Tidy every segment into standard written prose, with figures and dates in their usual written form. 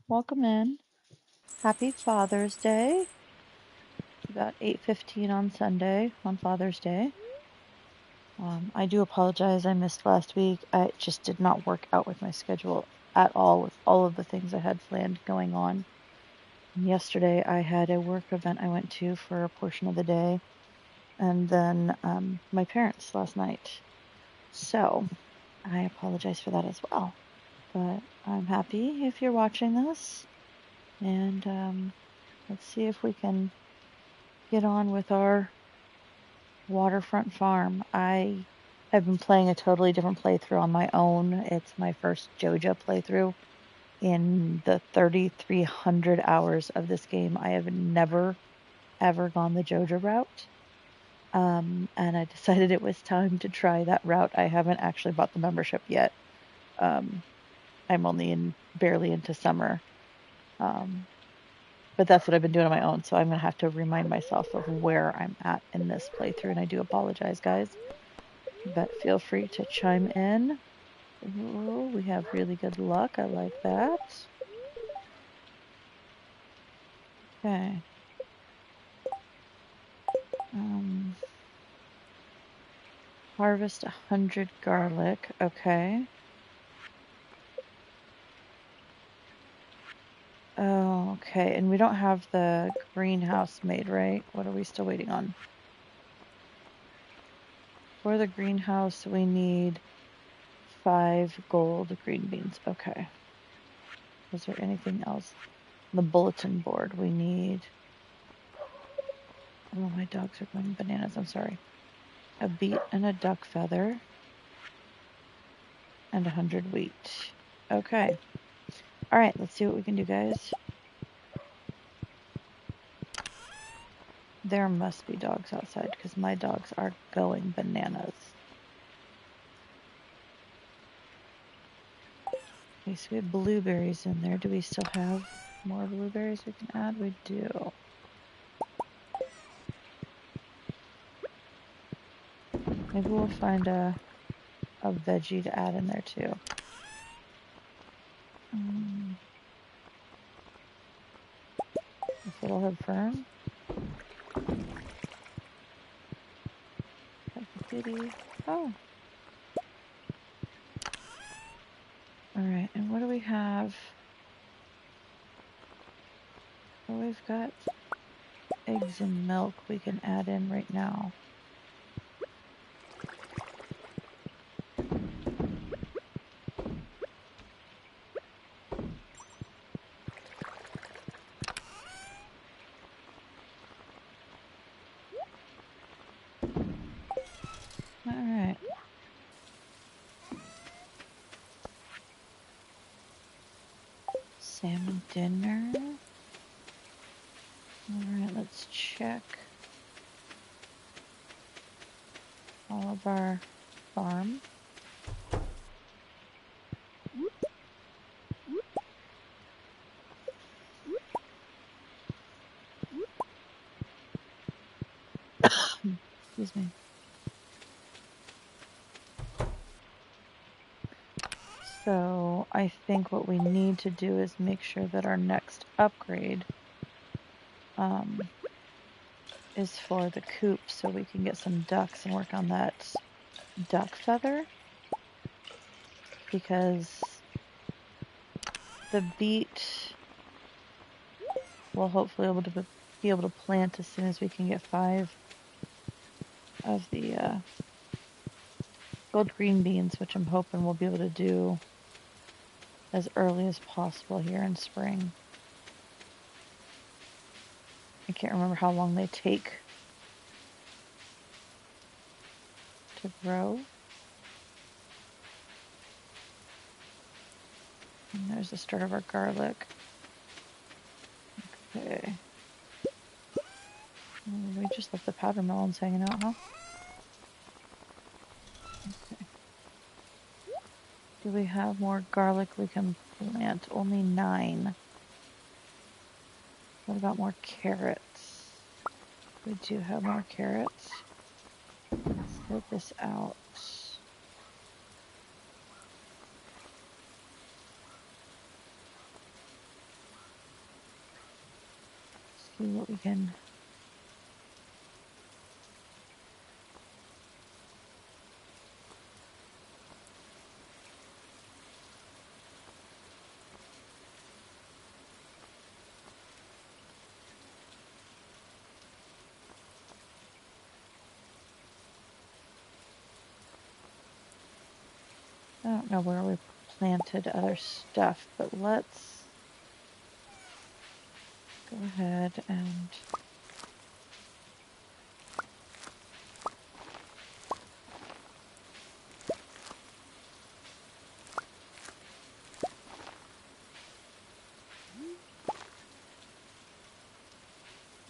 Welcome in. Happy Father's Day. It's about 8:15 on Sunday, on Father's Day. I do apologize I missed last week. I just did not work out with my schedule at all with all of the things I had planned going on. And yesterday I had a work event I went to for a portion of the day, and then my parents last night. So I apologize for that as well. But I'm happy if you're watching this, and let's see if we can get on with our waterfront farm. I have been playing a totally different playthrough on my own. It's my first JoJo playthrough. In the 3,300 hours of this game, I have never, ever gone the JoJo route. And I decided it was time to try that route. I haven't actually bought the membership yet. I'm only barely into summer. But that's what I've been doing on my own, so I'm going to have to remind myself of where I'm at in this playthrough, and I do apologize, guys. But feel free to chime in. Ooh, we have really good luck. I like that. Okay. Harvest 100 garlic. Okay. Oh, okay. And we don't have the greenhouse made, right? What are we still waiting on? For the greenhouse, we need 5 gold green beans. Okay. Is there anything else? The bulletin board we need. Oh, my dogs are going bananas. I'm sorry. A beet and a duck feather. And 100 wheat. Okay. Alright, let's see what we can do, guys. There must be dogs outside because my dogs are going bananas. Okay, so we have blueberries in there. Do we still have more blueberries we can add? We do. Maybe we'll find a veggie to add in there too. A fiddlehead fern. Oh. Alright, and what do we have? Well, we've got eggs and milk we can add in right now. Alright. Salmon dinner. Alright, let's check all of our farm. Excuse me. So I think what we need to do is make sure that our next upgrade is for the coop, so we can get some ducks and work on that duck feather, because the beet will hopefully be able to plant as soon as we can get 5 of the gold green beans, which I'm hoping we'll be able to do as early as possible here in spring. I can't remember how long they take to grow. And there's the start of our garlic. Okay. We just left the powder melons hanging out, huh? Okay. Do we have more garlic we can plant? Only 9. What about more carrots? We do have more carrots. Let's get this out. See what we can. I don't know where we planted other stuff, but let's go ahead and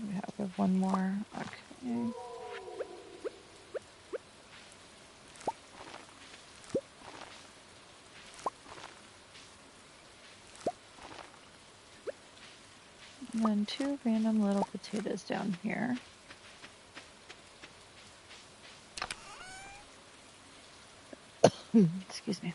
we have one more. Okay. And then 2 random little potatoes down here. Excuse me.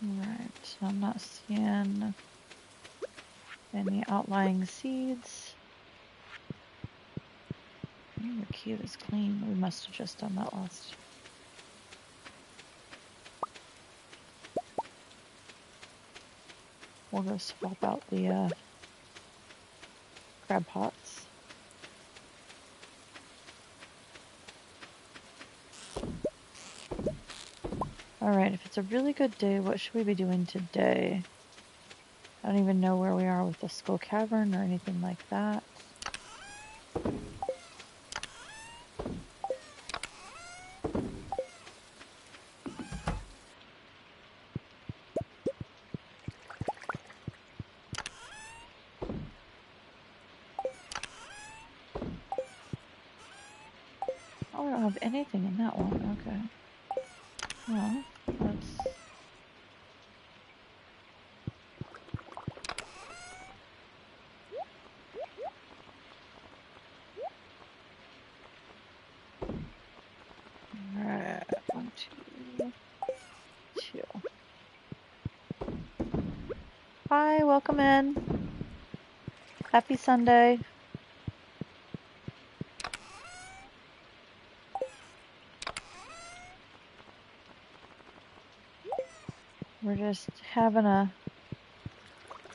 Alright, I'm not seeing any outlying seeds. The cube is clean. We must have just done that last. We'll go swap out the crab pots. Alright, if it's a really good day, what should we be doing today? I don't even know where we are with the Skull Cavern or anything like that. Oh, I don't have anything in that one. Okay. Well, let's... Alright, 1, 2, 2. Hi, welcome in. Happy Sunday. We're just having a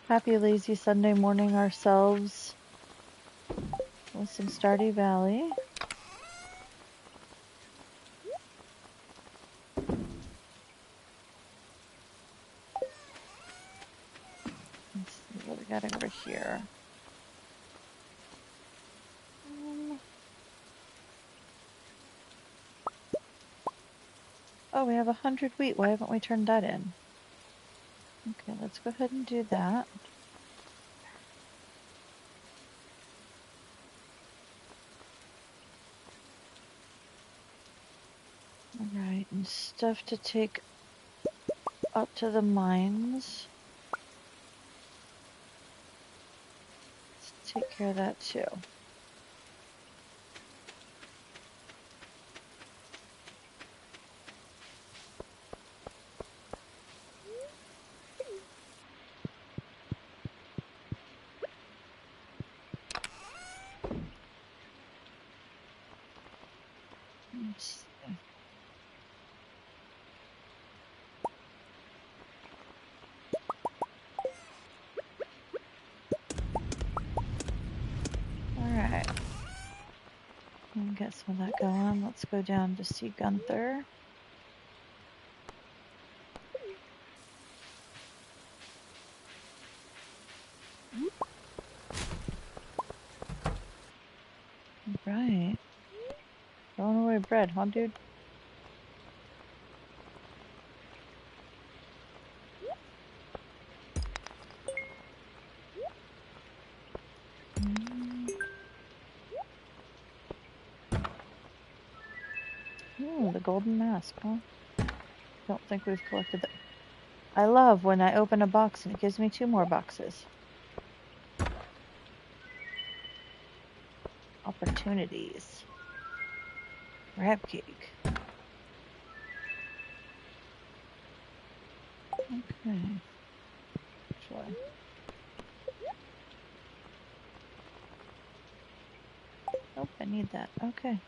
happy, lazy Sunday morning ourselves with some Stardew Valley. Let's see what we got over here. Oh, we have 100 wheat. Why haven't we turned that in? Okay, let's go ahead and do that. Alright, and stuff to take up to the mines. Let's take care of that too. Alright. Get some of that going. Let's go down to see Gunther. Right. Throwing away bread, huh, dude? Ooh, the golden mask, huh? Don't think we've collected that. I love when I open a box and it gives me 2 more boxes. Opportunities. Crab cake. Okay. Actually. Nope, I need that. Okay.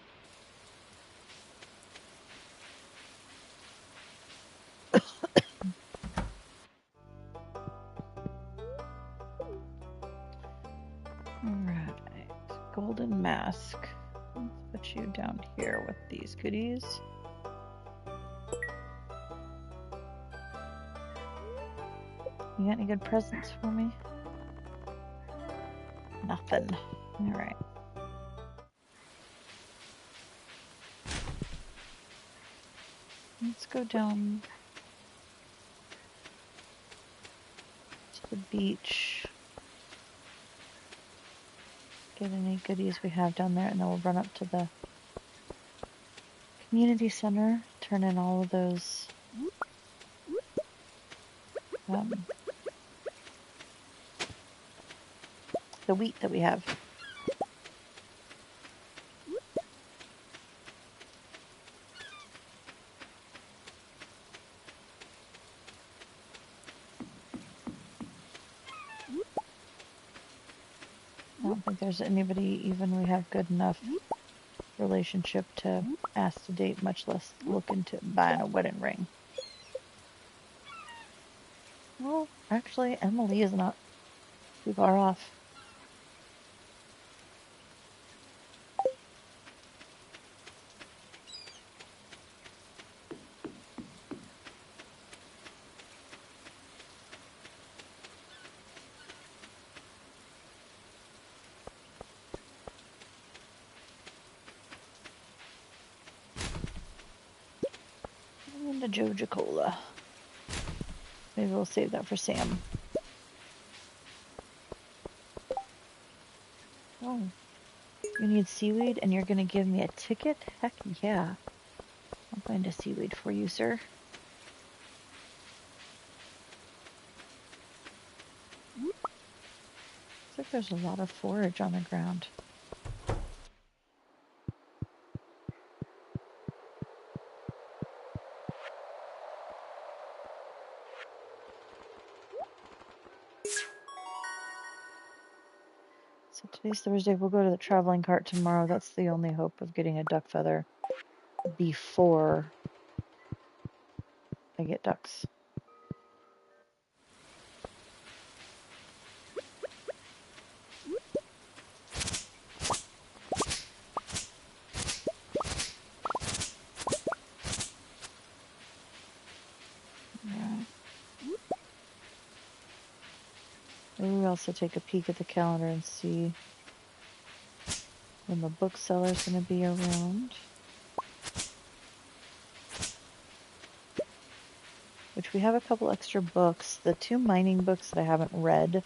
Alright. Golden mask. Let's put you down here with these goodies. You got any good presents for me? Nothing. Alright. Let's go down to the beach. Get any goodies we have down there, and then we'll run up to the community center, turn in all of those the wheat that we have. I don't think there's anybody even we have good enough relationship to ask to date, much less look into buying a wedding ring. Well, actually, Emily is not too far off. And a Joja Cola. Maybe we'll save that for Sam. Oh. You need seaweed and you're gonna give me a ticket? Heck yeah. I'll find a seaweed for you, sir. Looks like there's a lot of forage on the ground. So today's Thursday. We'll go to the traveling cart tomorrow. That's the only hope of getting a duck feather before I get ducks. Right. Maybe we also take a peek at the calendar and see when the bookseller's going to be around. Which we have a couple extra books. The 2 mining books that I haven't read,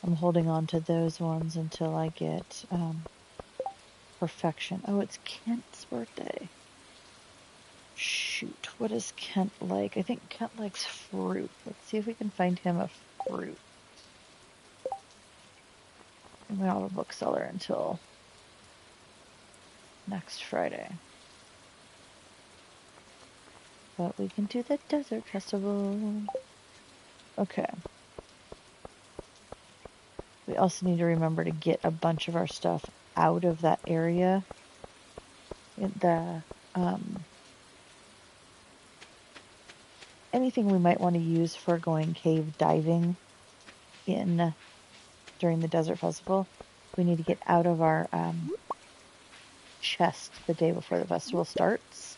I'm holding on to those ones until I get perfection. Oh, it's Kent's birthday. Shoot, what is Kent like? I think Kent likes fruit. Let's see if we can find him a fruit. And we don't have a bookseller until next Friday. But we can do the desert festival. Okay. We also need to remember to get a bunch of our stuff out of that area. Anything we might want to use for going cave diving during the desert festival, we need to get out of our chest the day before the festival starts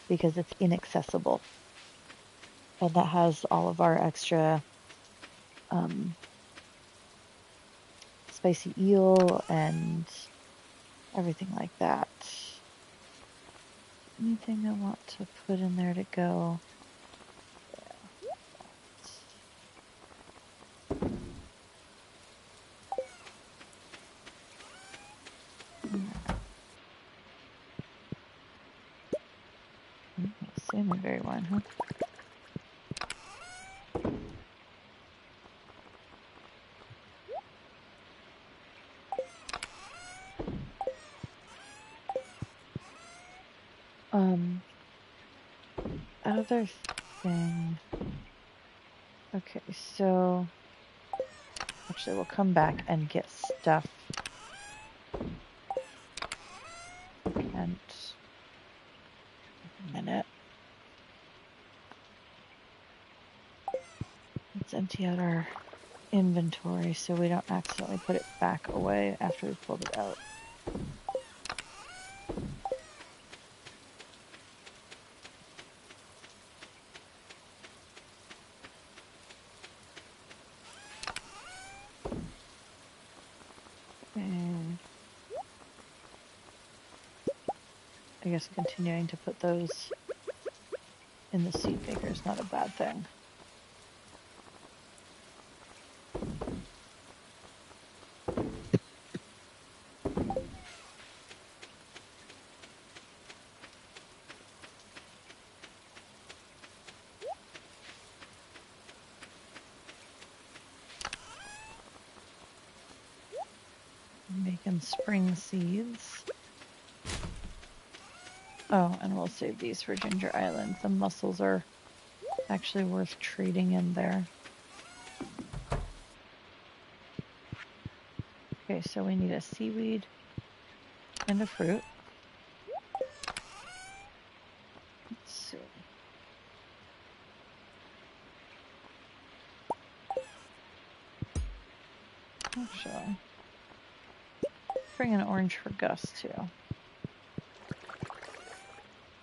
because it's inaccessible. And that has all of our extra spicy eel and everything like that. Anything I want to put in there to go? Salmon berry wine, huh? Other thing. Okay, so actually we'll come back and get stuff. And a minute. Let's empty out our inventory so we don't accidentally put it back away after we've pulled it out. And I guess continuing to put those in the seed maker is not a bad thing. Making spring seeds. Oh, and we'll save these for Ginger Island. The mussels are actually worth trading in there. Okay, so we need a seaweed and a fruit. Let's see. Actually, bring an orange for Gus too. I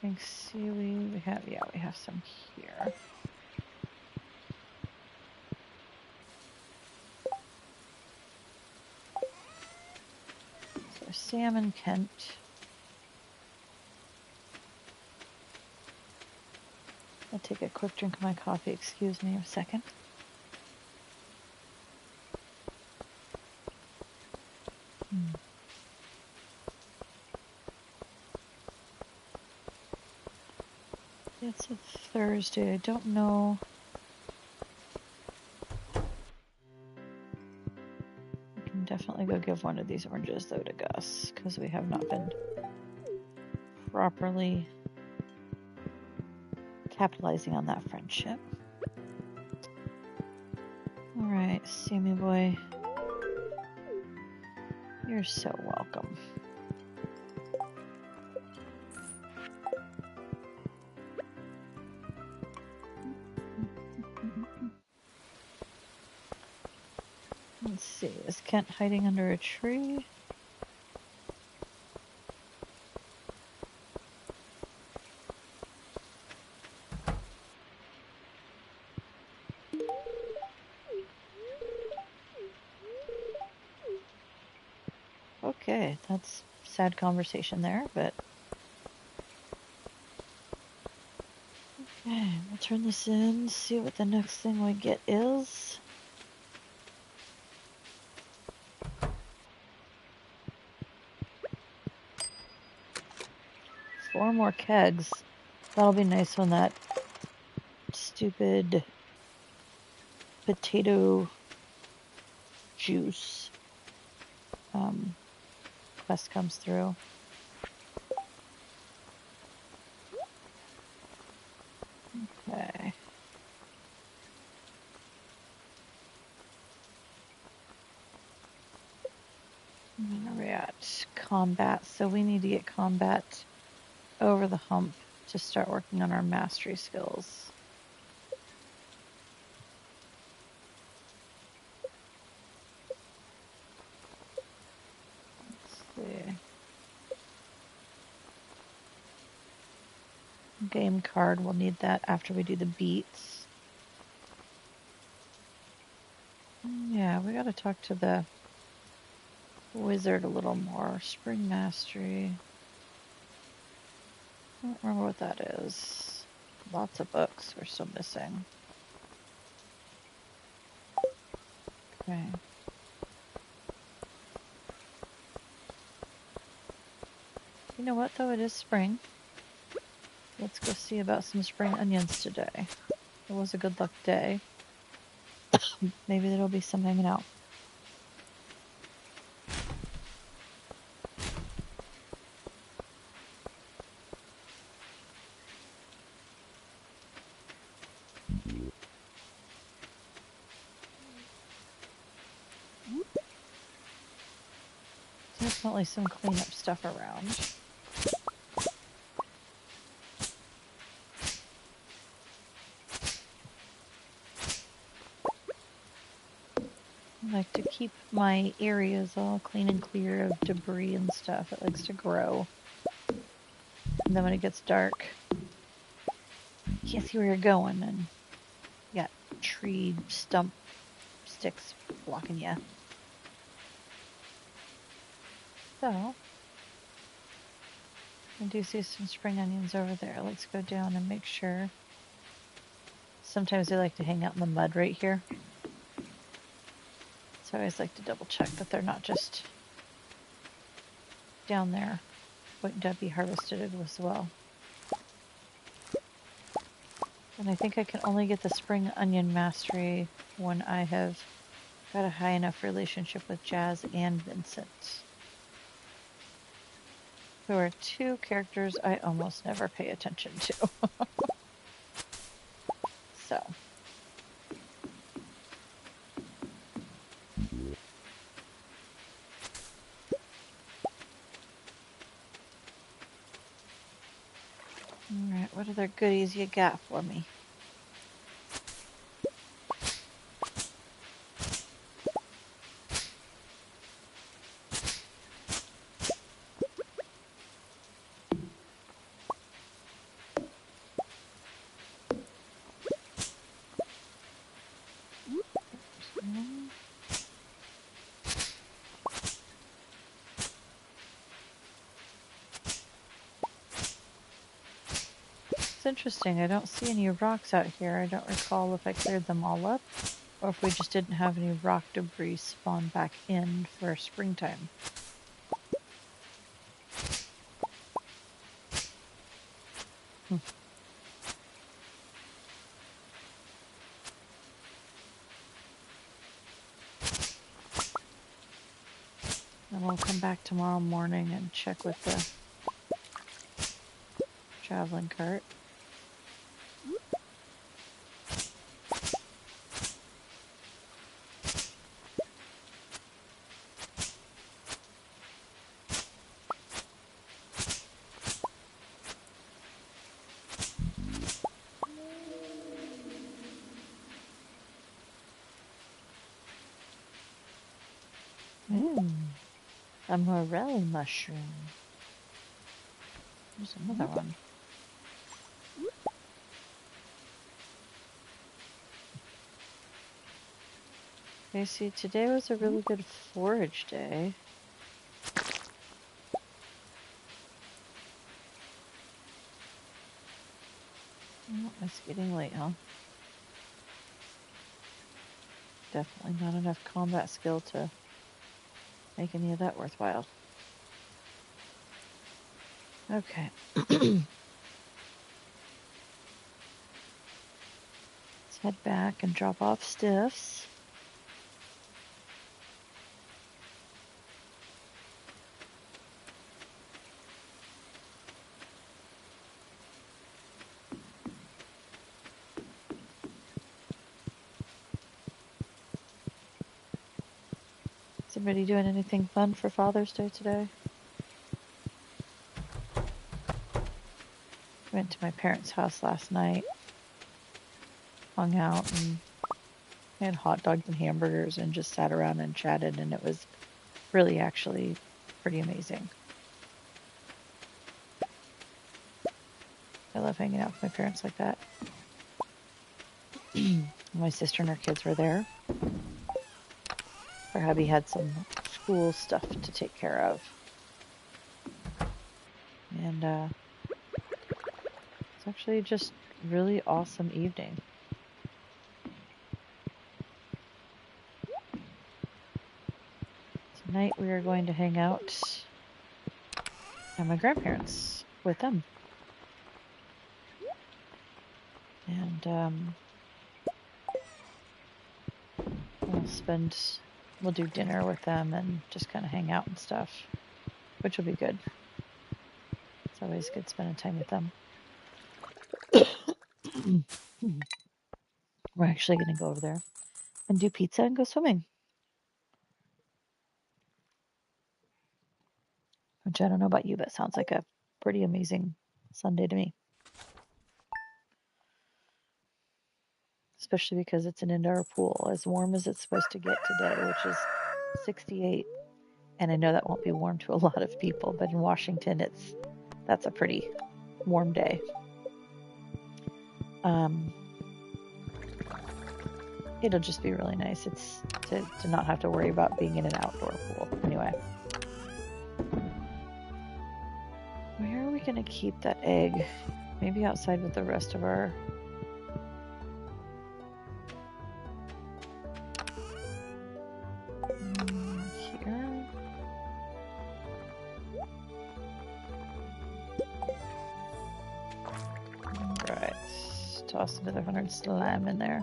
think seaweed we have some here. So salmon Kent. I'll take a quick drink of my coffee. Excuse me a second. It's a Thursday. I don't know. I can definitely go give one of these oranges though to Gus because we have not been properly capitalizing on that friendship. Alright, Sammy boy. You're so welcome. Let's see, is Kent hiding under a tree? Okay, that's sad conversation there, but okay, we'll turn this in, see what the next thing we get is. 4 more kegs. That'll be nice when that stupid potato juice quest comes through. Okay. Where are we at? Combat. So we need to get combat over the hump to start working on our mastery skills. Let's see. Game card, we'll need that after we do the beats. Yeah, we gotta talk to the wizard a little more. Spring mastery. I don't remember what that is. Lots of books we're still missing. Okay. You know what though? It is spring. Let's go see about some spring onions today. It was a good luck day. Maybe there'll be some hanging out. Definitely some cleanup stuff around. I like to keep my areas all clean and clear of debris and stuff. It likes to grow. And then when it gets dark, you can't see where you're going, and you got tree stump sticks blocking you. So, I do see some spring onions over there. Let's go down and make sure. Sometimes they like to hang out in the mud right here. So I always like to double check that they're not just down there waiting to be harvested as well. And I think I can only get the spring onion mastery when I have got a high enough relationship with Jazz and Vincent, who are two characters I almost never pay attention to. So. Alright, what other goodies you got for me? It's interesting, I don't see any rocks out here. I don't recall if I cleared them all up, or if we just didn't have any rock debris spawn back in for springtime. And we'll come back tomorrow morning and check with the traveling cart. A morel mushroom. There's another one. Okay, see, today was a really good forage day. Oh, it's getting late, huh? Definitely not enough combat skill to make any of that worthwhile. Okay. Let's head back and drop off Stiffs. Is anybody doing anything fun for Father's Day today? Went to my parents' house last night, hung out, and had hot dogs and hamburgers and just sat around and chatted, and it was really actually pretty amazing. I love hanging out with my parents like that. My sister and her kids were there. Her hubby had some school stuff to take care of. And it's actually just really awesome evening. Tonight we are going to hang out at my grandparents with them. And we'll do dinner with them and just kind of hang out and stuff, which will be good. It's always good spending time with them. We're actually going to go over there and do pizza and go swimming. which I don't know about you, but sounds like a pretty amazing Sunday to me. Especially because it's an indoor pool, as warm as it's supposed to get today, which is 68. And I know that won't be warm to a lot of people, but in Washington, that's a pretty warm day. It'll just be really nice. It's to not have to worry about being in an outdoor pool. Anyway. Where are we going to keep that egg? Maybe outside with the rest of our... here. Alright. Toss another 100 slime in there.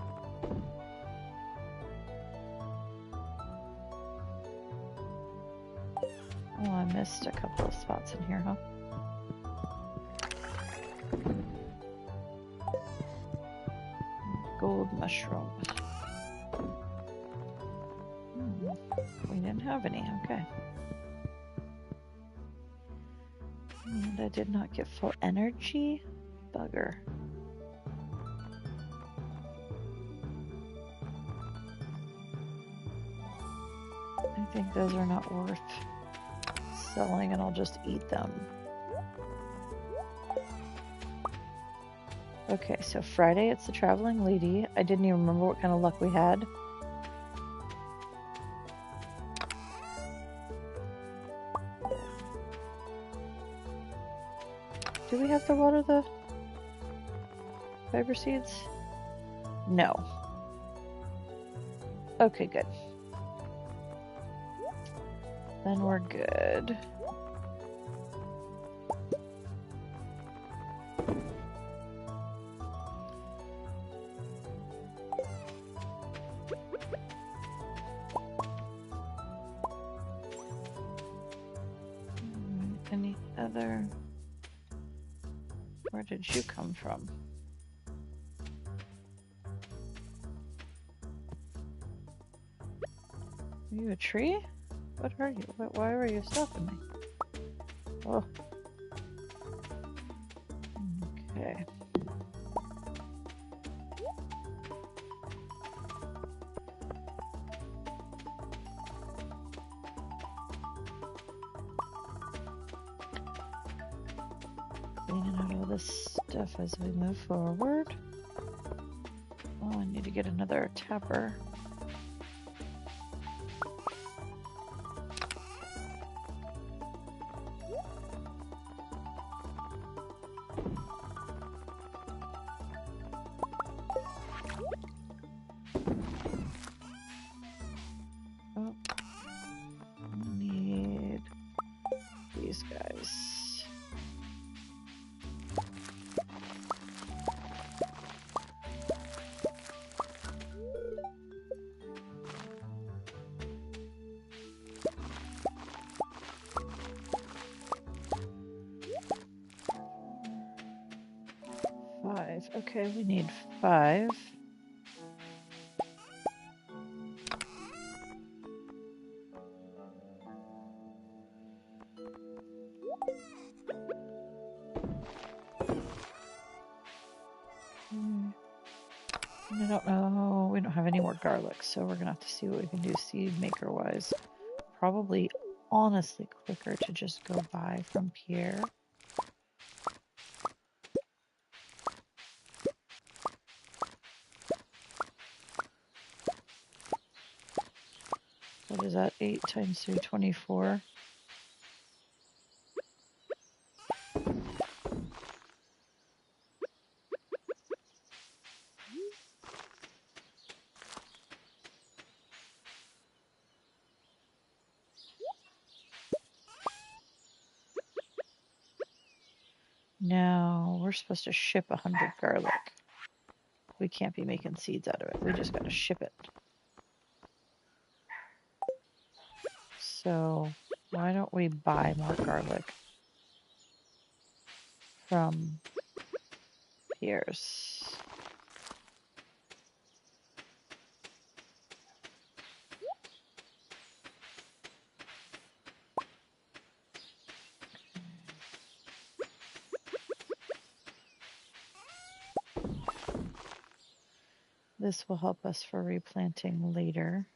Oh, I missed a couple of spots in here, huh? Gold mushroom. We didn't have any, okay. And I did not get full energy. Bugger. I think those are not worth selling, and I'll just eat them. Okay, so Friday it's the traveling lady. I didn't even remember what kind of luck we had. Do we have to water the fiber seeds? No. Okay, good. Then we're good. Any other? Where did you come from? Are you a tree? What are you? Why are you stopping me? Oh. Okay. Cleaning out all this stuff as we move forward. Oh, I need to get another tapper. Oh, I need these guys. Okay, we need 5. I don't know. We don't have any more garlic, so we're gonna have to see what we can do seed maker wise. Probably, honestly, quicker to just go buy from Pierre. What is that? 8 times 3, 24. Now, we're supposed to ship 100 garlic. We can't be making seeds out of it. We just got to ship it. So, why don't we buy more garlic from Pierre's? This will help us for replanting later.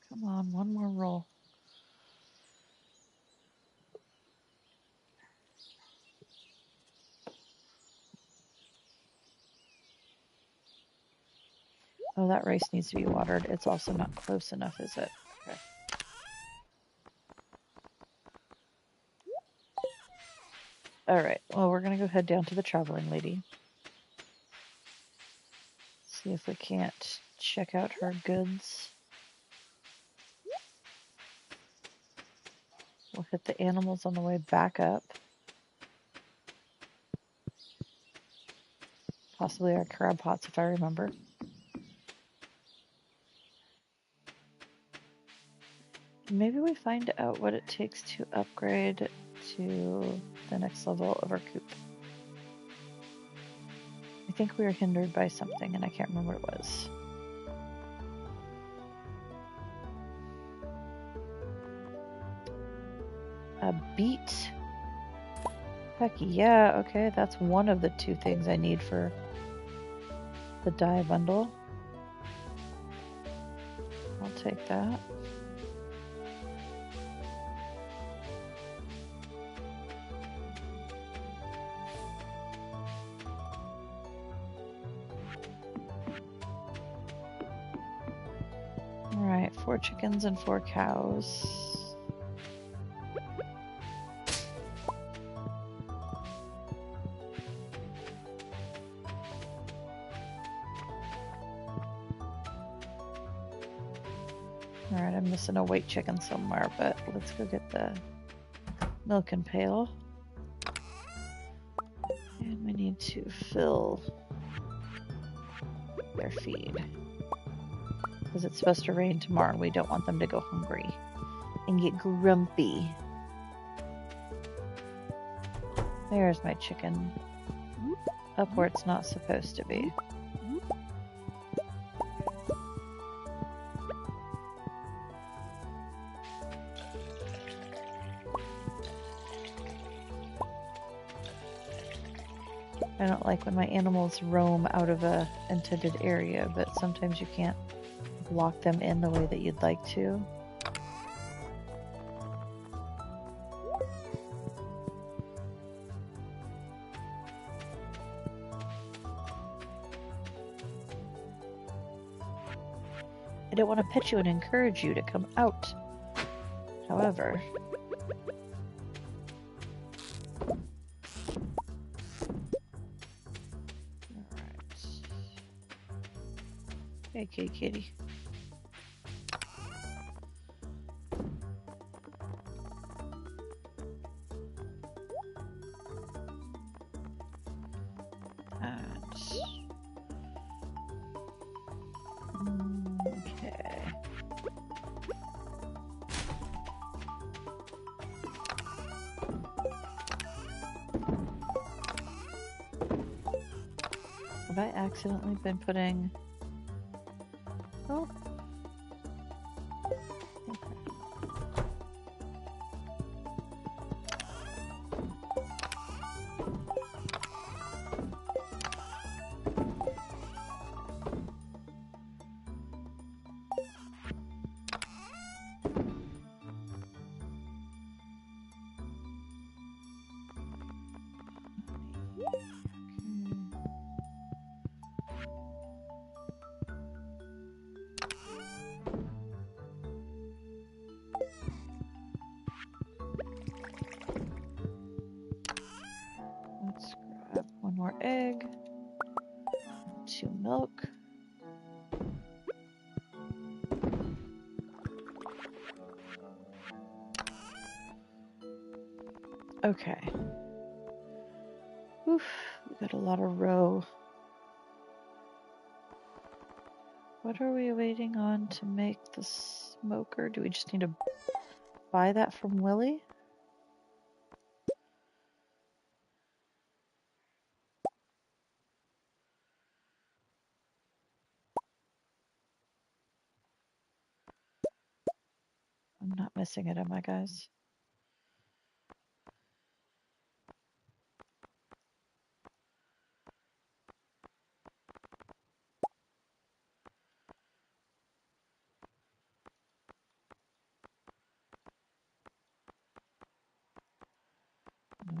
Come on, one more roll. Oh, that rice needs to be watered. It's also not close enough, is it? Okay. All right. Well, we're going to go head down to the traveling lady. See if we can't check out her goods. We'll hit the animals on the way back up. Possibly our crab pots, if I remember. Maybe we find out what it takes to upgrade to the next level of our coop. I think we were hindered by something, and I can't remember what it was. A beet. Heck yeah, okay, that's one of the 2 things I need for the dye bundle. I'll take that. Alright, 4 chickens and 4 cows. Alright, I'm missing a white chicken somewhere, but let's go get the milk and pail. And we need to fill their feed. Because it's supposed to rain tomorrow and we don't want them to go hungry and get grumpy. There's my chicken. Up where it's not supposed to be. I don't like when my animals roam out of a intended area, but sometimes you can't block them in the way that you'd like to. I don't want to pet you and encourage you to come out. However, hey, kitty. Okay. Have I accidentally been putting... Oh. Let's grab 1 more egg, 2 milk. Okay. Oof, we got a lot of roe. What are we waiting on to make the smoker? Do we just need to buy that from Willie? missing it, am I, guys?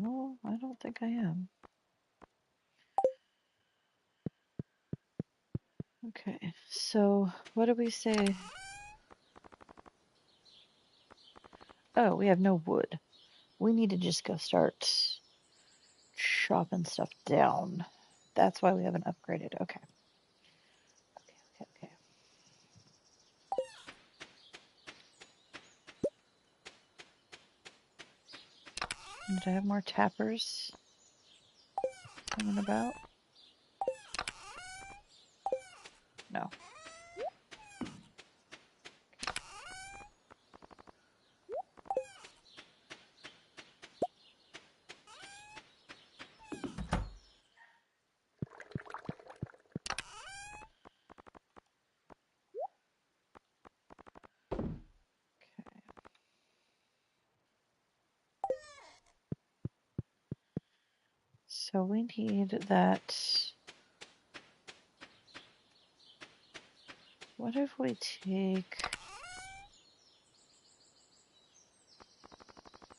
No, I don't think I am. Okay, so what do we say? Oh, we have no wood. We need to just go start chopping stuff down. That's why we haven't upgraded. Okay. Okay. Did I have more tappers coming about? No. So we need that. What if we take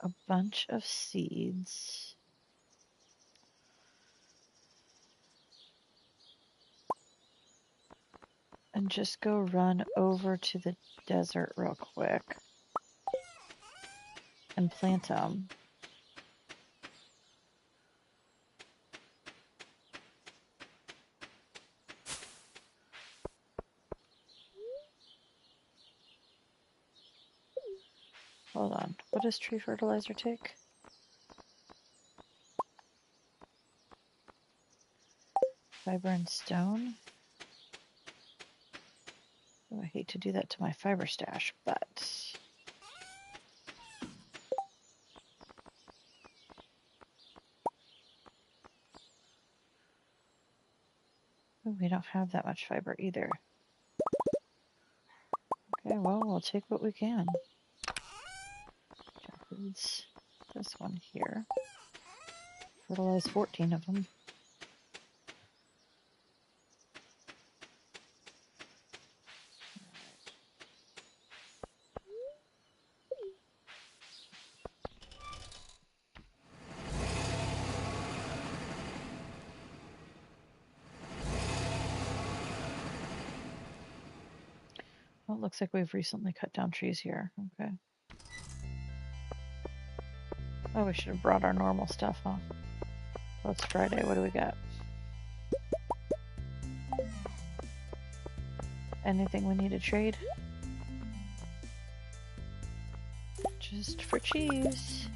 a bunch of seeds and just go run over to the desert real quick and plant them? Hold on. What does tree fertilizer take? Fiber and stone? Oh, I hate to do that to my fiber stash, but oh, we don't have that much fiber either. Okay, well, we'll take what we can. Includes this one here. Fertilize 14 of them. Well, it looks like we've recently cut down trees here. Okay. Oh, we should have brought our normal stuff, huh? Well, it's Friday. What do we got? Anything we need to trade? Just for cheese.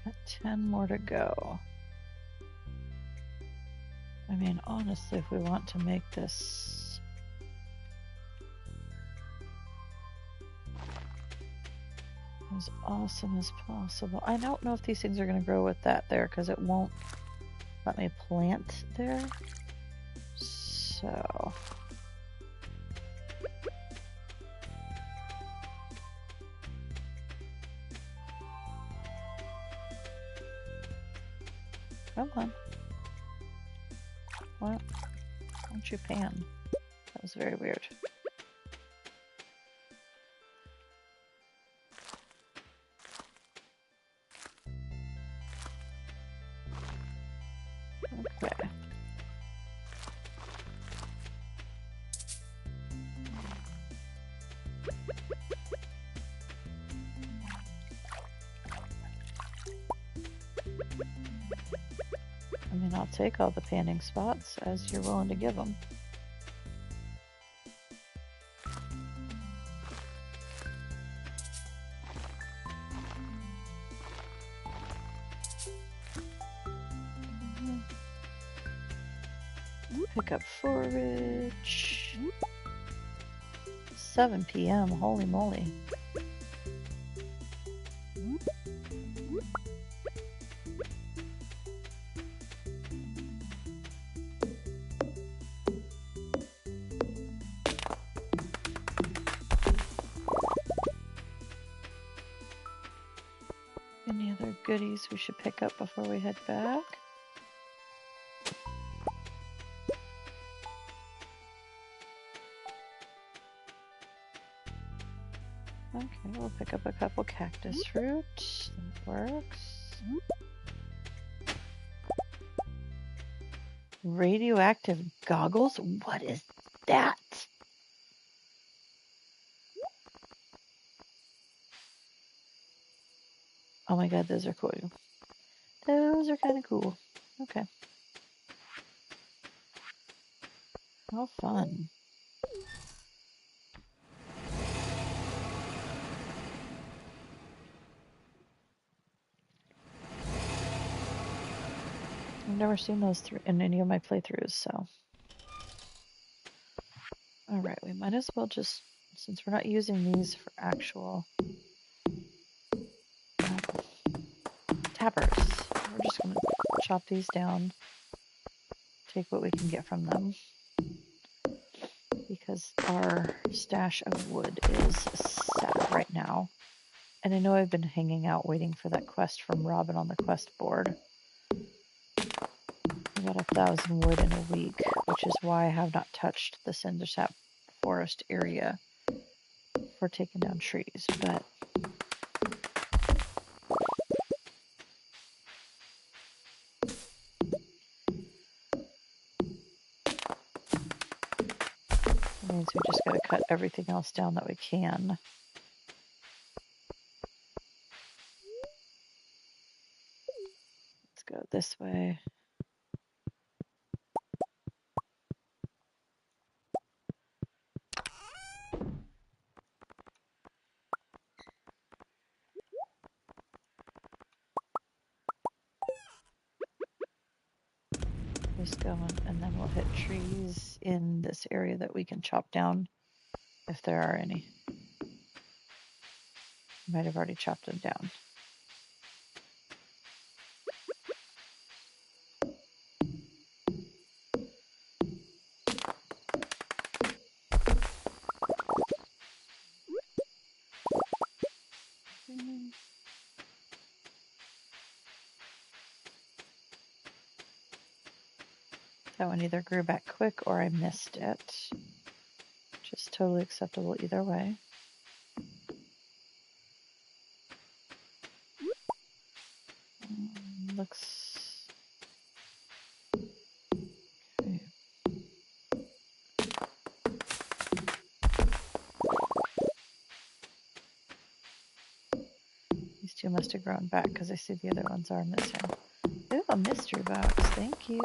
Got 10 more to go. I mean, honestly, if we want to make this as awesome as possible. I don't know if these things are going to grow with that there because it won't let me plant there. So come on. What? Don't you pan? That was very weird. Okay. I mean, I'll take all the panning spots as you're willing to give them. Pick up forage. 7 p.m. Holy moly. Any other goodies we should pick up before we head back? Okay, we'll pick up a couple cactus fruit. That works. Radioactive goggles? What is that? Oh my god, those are cool. Those are kind of cool. Okay. How fun. I've never seen those in any of my playthroughs, so. Alright, we might as well just, since we're not using these for actual tappers, we're just going to chop these down, take what we can get from them, because our stash of wood is sad right now. And I know I've been hanging out waiting for that quest from Robin on the quest board. I got 1,000 wood in a week, which is why I have not touched the Cindersap forest area for taking down trees, but it means we just gotta cut everything else down that we can. Let's go this way. Just going, and then we'll hit trees in this area that we can chop down if there are any. Might have already chopped them down. That one either grew back quick or I missed it. Which is totally acceptable either way. Looks... Okay. These two must have grown back because I see the other ones are missing. Ooh, a mystery box. Thank you.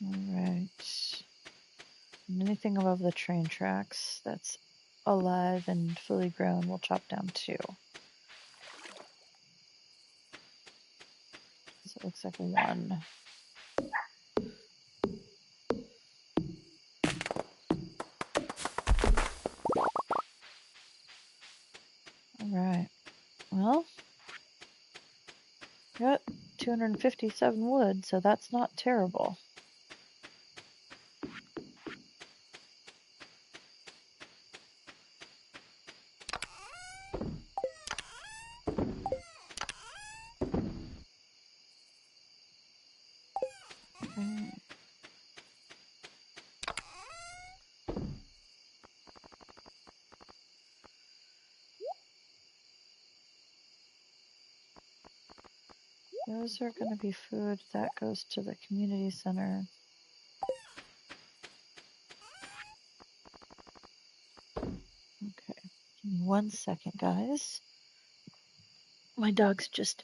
Alright. Anything above the train tracks that's alive and fully grown, we'll chop down too. So it looks like one. Alright. Well, got 257 wood, so that's not terrible. Those are going to be food. That goes to the community center. Okay. Give me 1 second, guys. My dogs just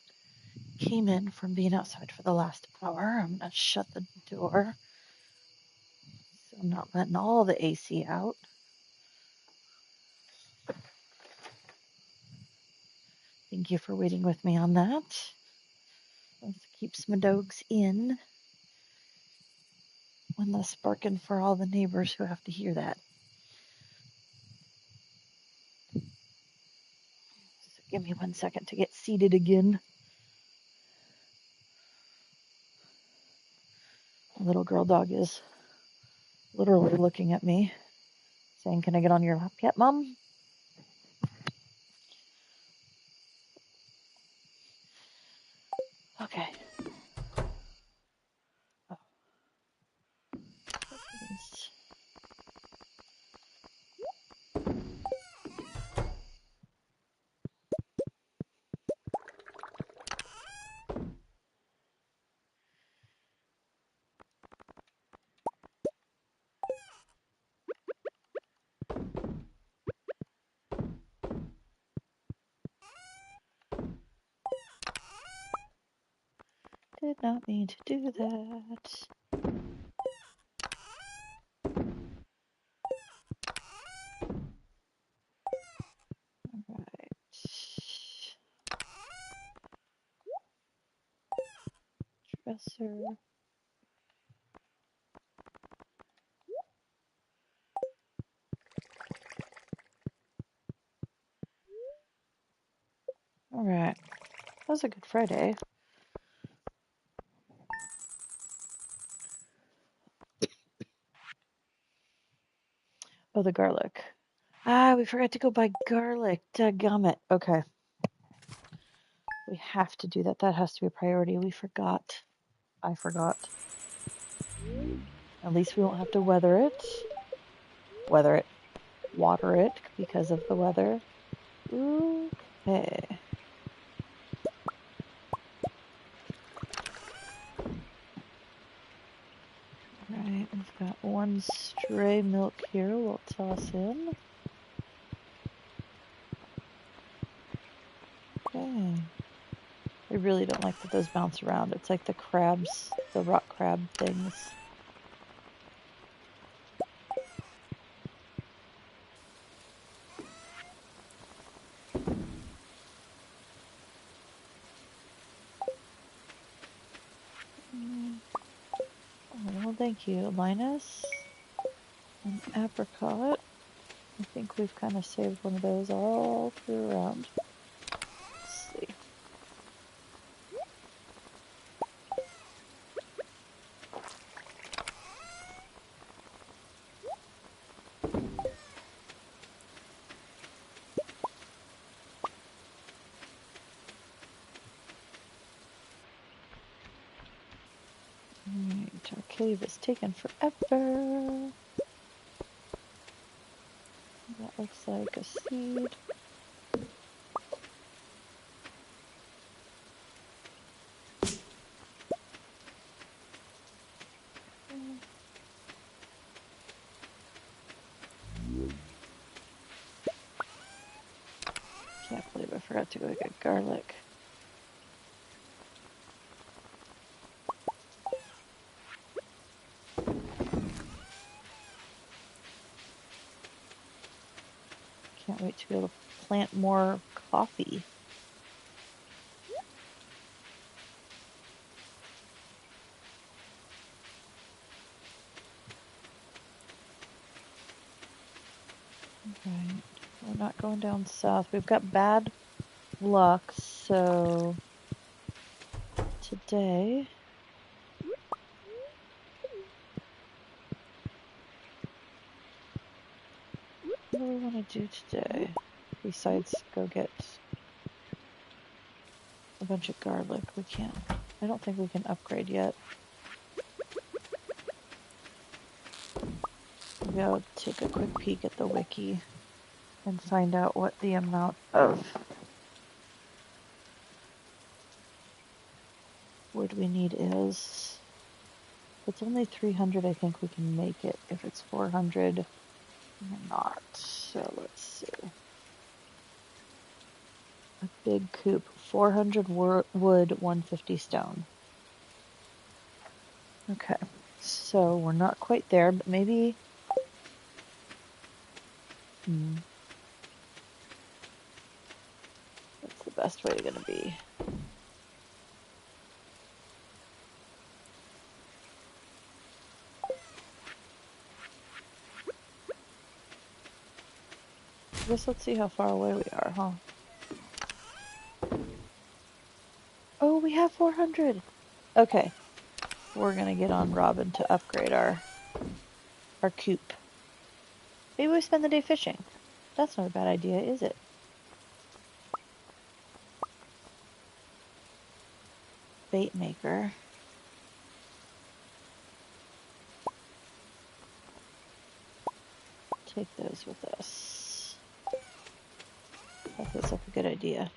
came in from being outside for the last hour. I'm going to shut the door so I'm not letting all the AC out. Thank you for waiting with me on that. Let's keep my dogs in. One less barking for all the neighbors who have to hear that. So give me 1 second to get seated again. The little girl dog is literally looking at me, saying, "Can I get on your lap yet, Mom?" Okay. Oh. Did not mean to do that. Alright. Dresser. Alright. That was a good Friday. Oh, the garlic. Ah, we forgot to go buy garlic. Dadgummit. Okay. We have to do that. That has to be a priority. We forgot. I forgot. At least we won't have to weather it. Water it because of the weather. Okay. Alright, we've got 1 stray milk here. We'll toss in. Okay. I really don't like that those bounce around. It's like the crabs, the rock crab things. Oh, well, thank you, Linus. An apricot. I think we've kind of saved one of those all through around. Let's see. Alright, our cave is taking forever. That looks like a seed. Can't believe I forgot to go get garlic. Can't wait to be able to plant more coffee. Right. We're not going down south. We've got bad luck, so today what do we want to do today? Besides go get a bunch of garlic. We can't. I don't think we can upgrade yet. Maybe I'll take a quick peek at the wiki and find out what the amount of wood we need is. If it's only 300, I think we can make it. If it's 400, we're not. So let's see. A big coop, 400 wood, 150 stone. Okay, so we're not quite there, but maybe. That's the best way to be. I guess let's see how far away we are, huh? Oh, we have 400. Okay, we're gonna get on Robin to upgrade our coop. Maybe we spend the day fishing. That's not a bad idea, is it? Bait maker. Take those with us. That feels like a good idea.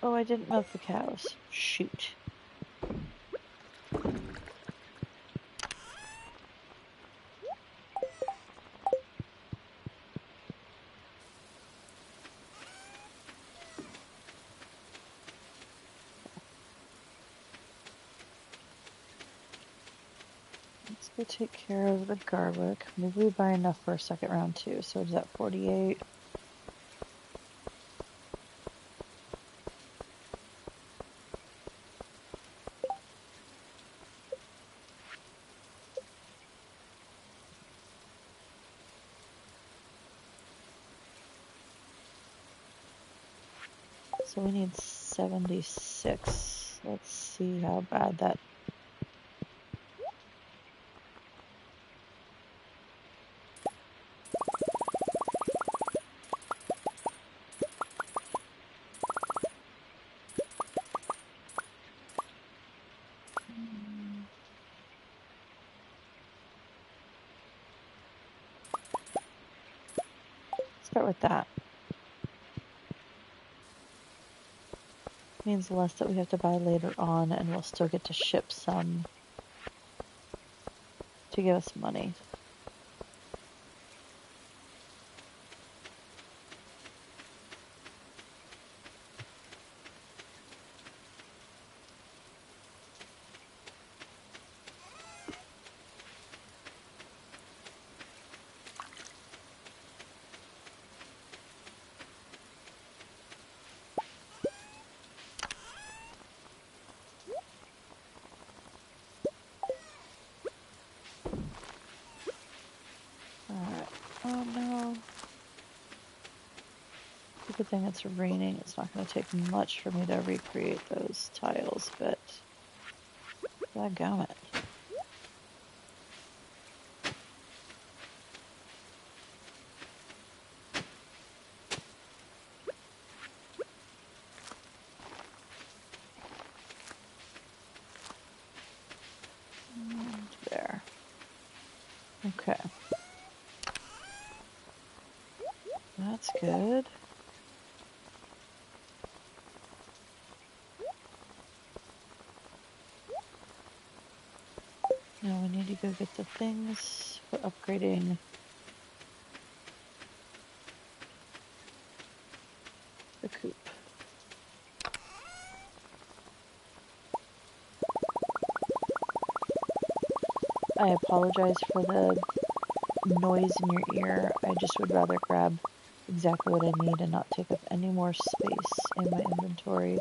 Oh, I didn't milk the cows. Shoot. Let's go take care of the garlic. Maybe we buy enough for a second round too. So is that 48? So we need 76. Let's see how bad that. Start with that. Means less that we have to buy later on, and we'll still get to ship some to give us money. Alright. Oh no. It's a good thing it's raining. It's not going to take much for me to recreate those tiles, but dadgummit. And there. Okay. That's good. Now we need to go get the things for upgrading the coop. I apologize for the noise in your ear. I just would rather grab exactly what I need and not take up any more space in my inventory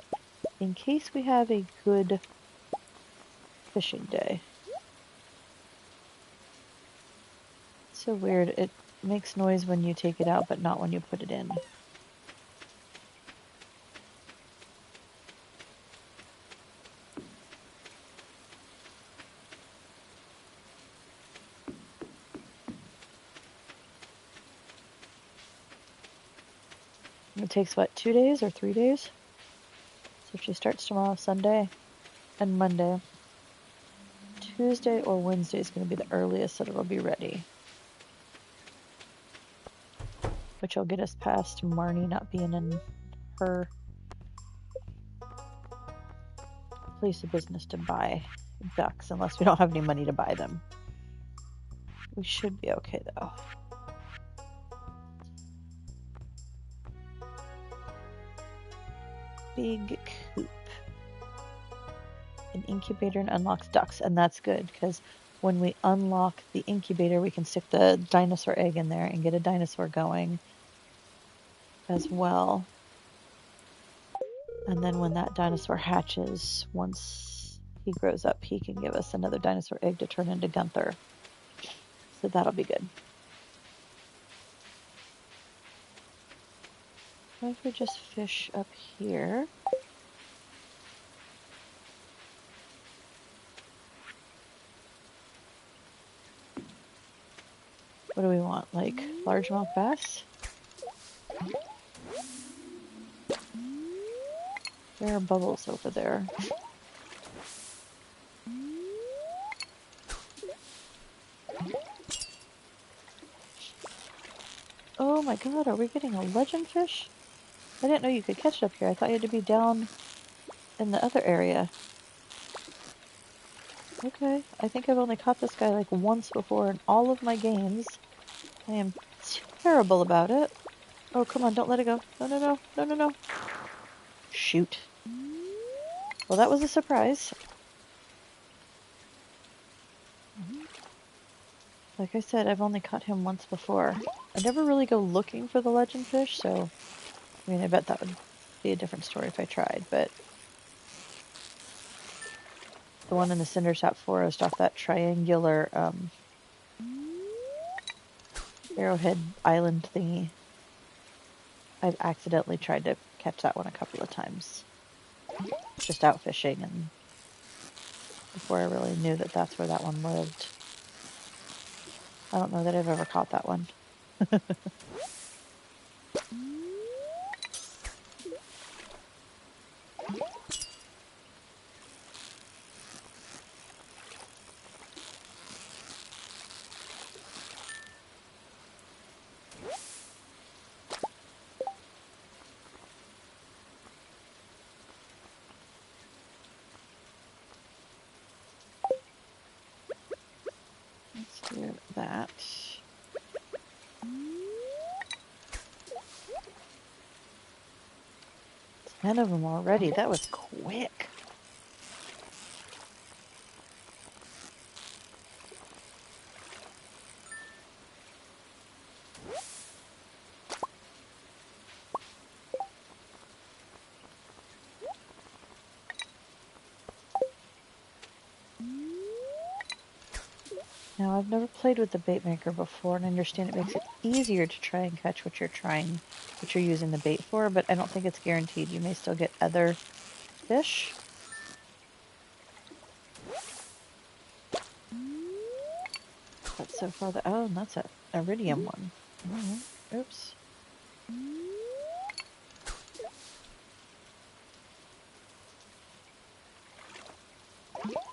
in case we have a good fishing day. It's so weird. It makes noise when you take it out, but not when you put it in. It takes, what, 2 days or 3 days? So she starts tomorrow, Sunday, and Monday. Tuesday or Wednesday is going to be the earliest that it'll be ready. Which will get us past Marnie not being in her place of business to buy ducks, unless we don't have any money to buy them. We should be okay, though. Big coop. An incubator and unlocks ducks, and that's good, because when we unlock the incubator, we can stick the dinosaur egg in there and get a dinosaur going as well. And then when that dinosaur hatches, once he grows up, he can give us another dinosaur egg to turn into Gunther. So that'll be good. What if we just fish up here? What do we want? Like largemouth bass? There are bubbles over there. Oh my god, are we getting a legend fish? I didn't know you could catch it up here. I thought you had to be down in the other area. Okay, I think I've only caught this guy like once before in all of my games. I am terrible about it. Oh, come on, don't let it go. No, no, no, no, no, no. Shoot. Well, that was a surprise. Like I said, I've only caught him once before. I never really go looking for the legend fish, so... I mean, I bet that would be a different story if I tried, but... The one in the Cindersap Forest off that triangular, Arrowhead Island thingy. I've accidentally tried to catch that one a couple of times. Just out fishing, and before I really knew that that's where that one lived. I don't know that I've ever caught that one. Let's do that. 10 of them already. That was quick. Now, I've never played with the bait maker before, and I understand it makes it easier to try and catch what you're using the bait for, but I don't think it's guaranteed. You may still get other fish. But so far, oh, and that's a iridium one. Oh, oops.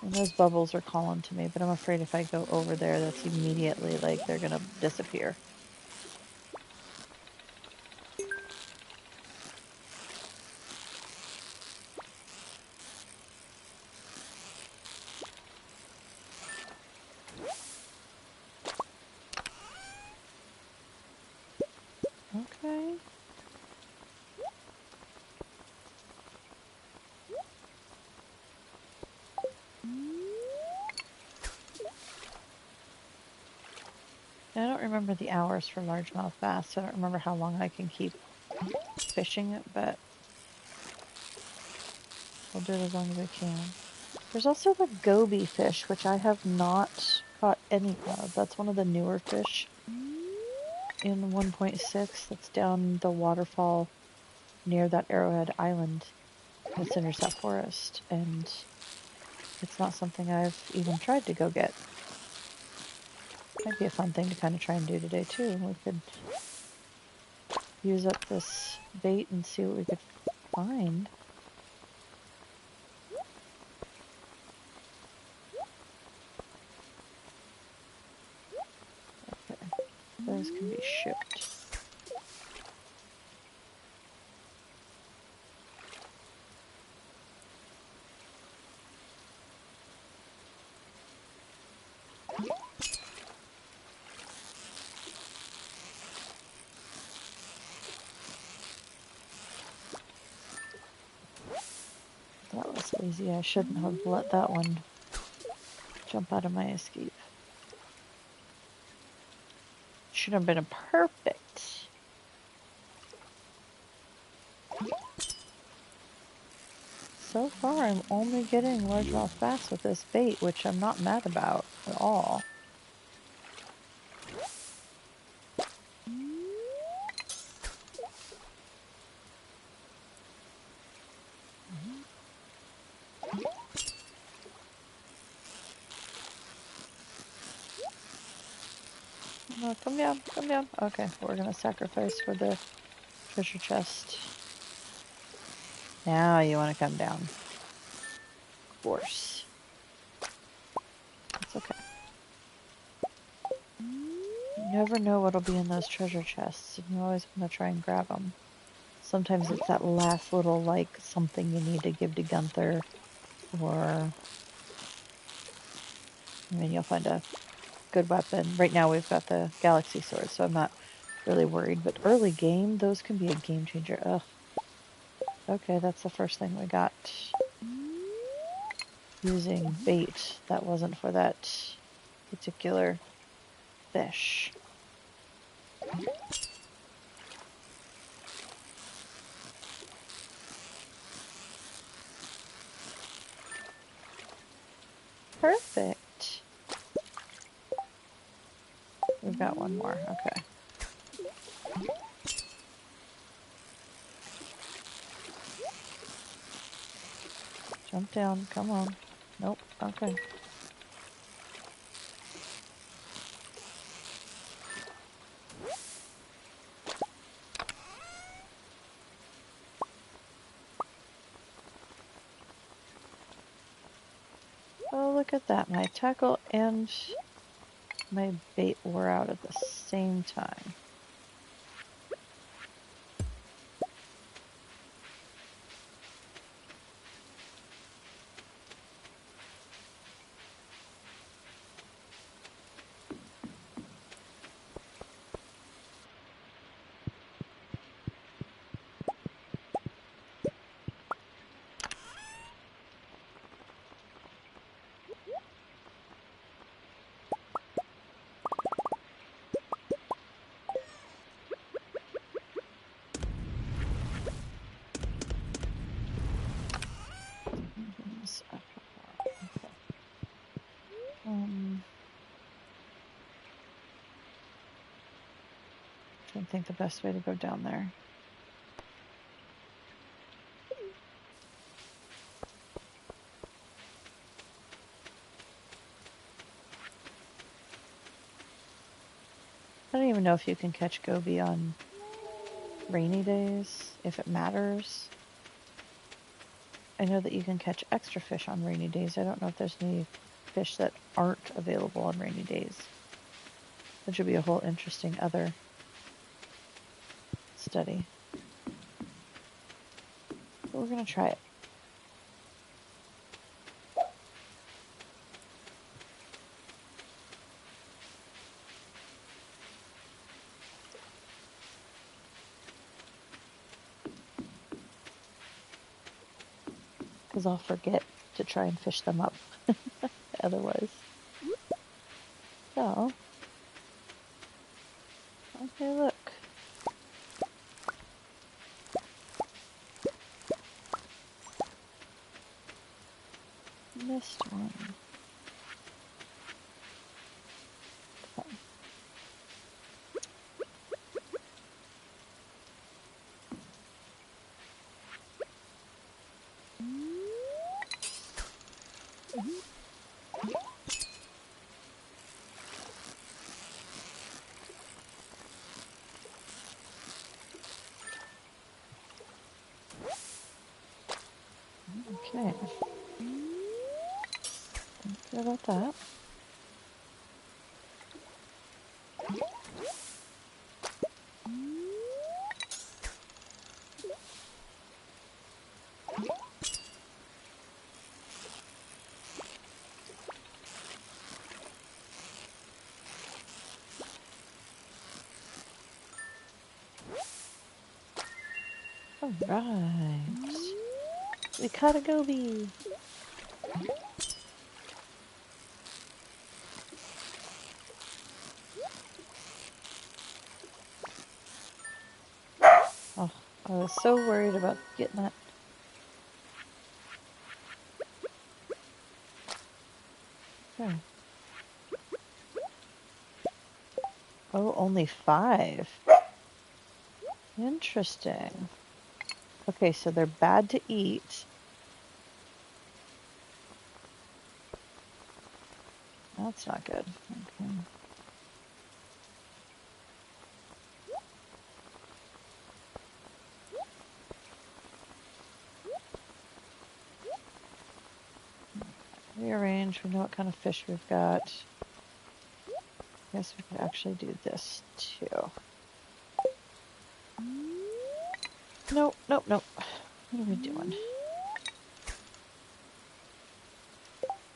And those bubbles are calling to me, but I'm afraid if I go over there, that's immediately like they're gonna disappear. Okay. I don't remember the hours for largemouth bass, so I don't remember how long I can keep fishing it, but we'll do it as long as we can. There's also the goby fish, which I have not caught any of. That's one of the newer fish in 1.6 that's down the waterfall near that Arrowhead Island in the Cindersap Forest, and it's not something I've even tried to go get. Might be a fun thing to kind of try and do today too. We could use up this bait and see what we could find. Daisy, I shouldn't have let that one jump out of my escape. Should have been a perfect. So far, I'm only getting largemouth bass with this bait, which I'm not mad about at all. No, come down, come down. Okay, we're gonna sacrifice for the treasure chest. Now you want to come down. Of course. It's okay. You never know what'll be in those treasure chests, and you always want to try and grab them. Sometimes it's that last little, like, something you need to give to Gunther, or, I mean, you'll find a good weapon. Right now we've got the Galaxy Sword, so I'm not really worried, but early game, those can be a game changer. Ugh. Okay, that's the first thing we got. Using bait that wasn't for that particular fish. Perfect. We've got one more. Okay. Jump down. Come on. Nope. Okay. Oh, look at that. My tackle and my bait were out at the same time. I think the best way to go down there. I don't even know if you can catch goby on rainy days, if it matters. I know that you can catch extra fish on rainy days. I don't know if there's any fish that aren't available on rainy days. That should be a whole interesting other study. But we're going to try it. Because I'll forget to try and fish them up otherwise. So, okay, look. Missed one. Okay. Okay. Don't care about that. All right. We caught a goby. Oh, I was so worried about getting that. Okay. Oh, only 5. Interesting. Okay, so they're bad to eat. That's not good. Okay. Rearrange. We know what kind of fish we've got. Guess we could actually do this too. Nope, nope, nope. What are we doing?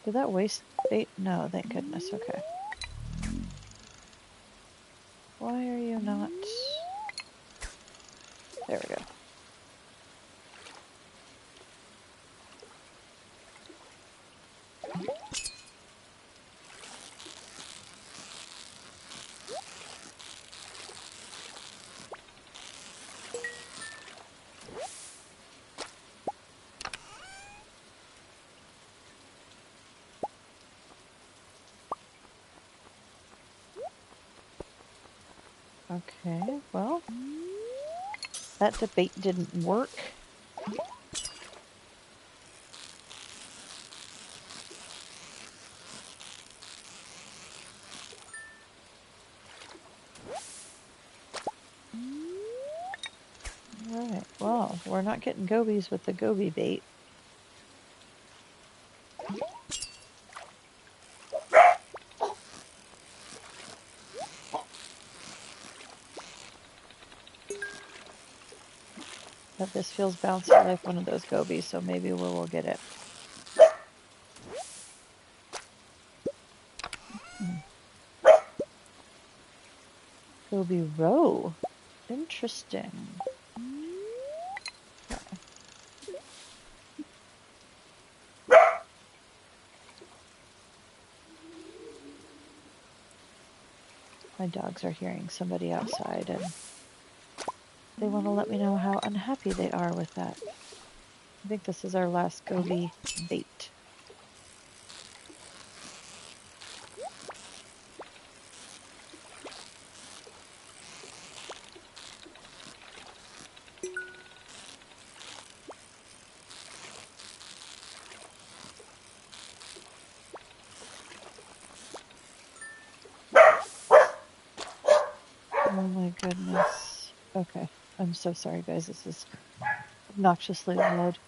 Did that waste bait? No, thank goodness. Okay. Why are you not? There we go. Okay, well, that debate didn't work. Alright, well, we're not getting gobies with the goby bait. But this feels bouncy like one of those gobies, so maybe we'll get it. Goby roe. Interesting. My dogs are hearing somebody outside and they want to let me know how unhappy they are with that. I think this is our last goby bait. Oh my goodness. Okay. I'm so sorry, guys. This is obnoxiously loud.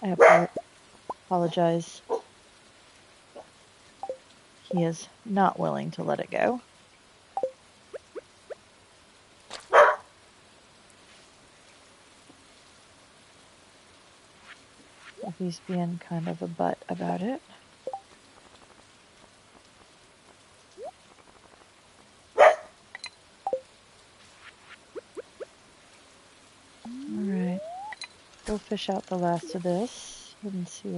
I apologize. He is not willing to let it go. He's being kind of a butt about it. Alright. We'll fish out the last of this and see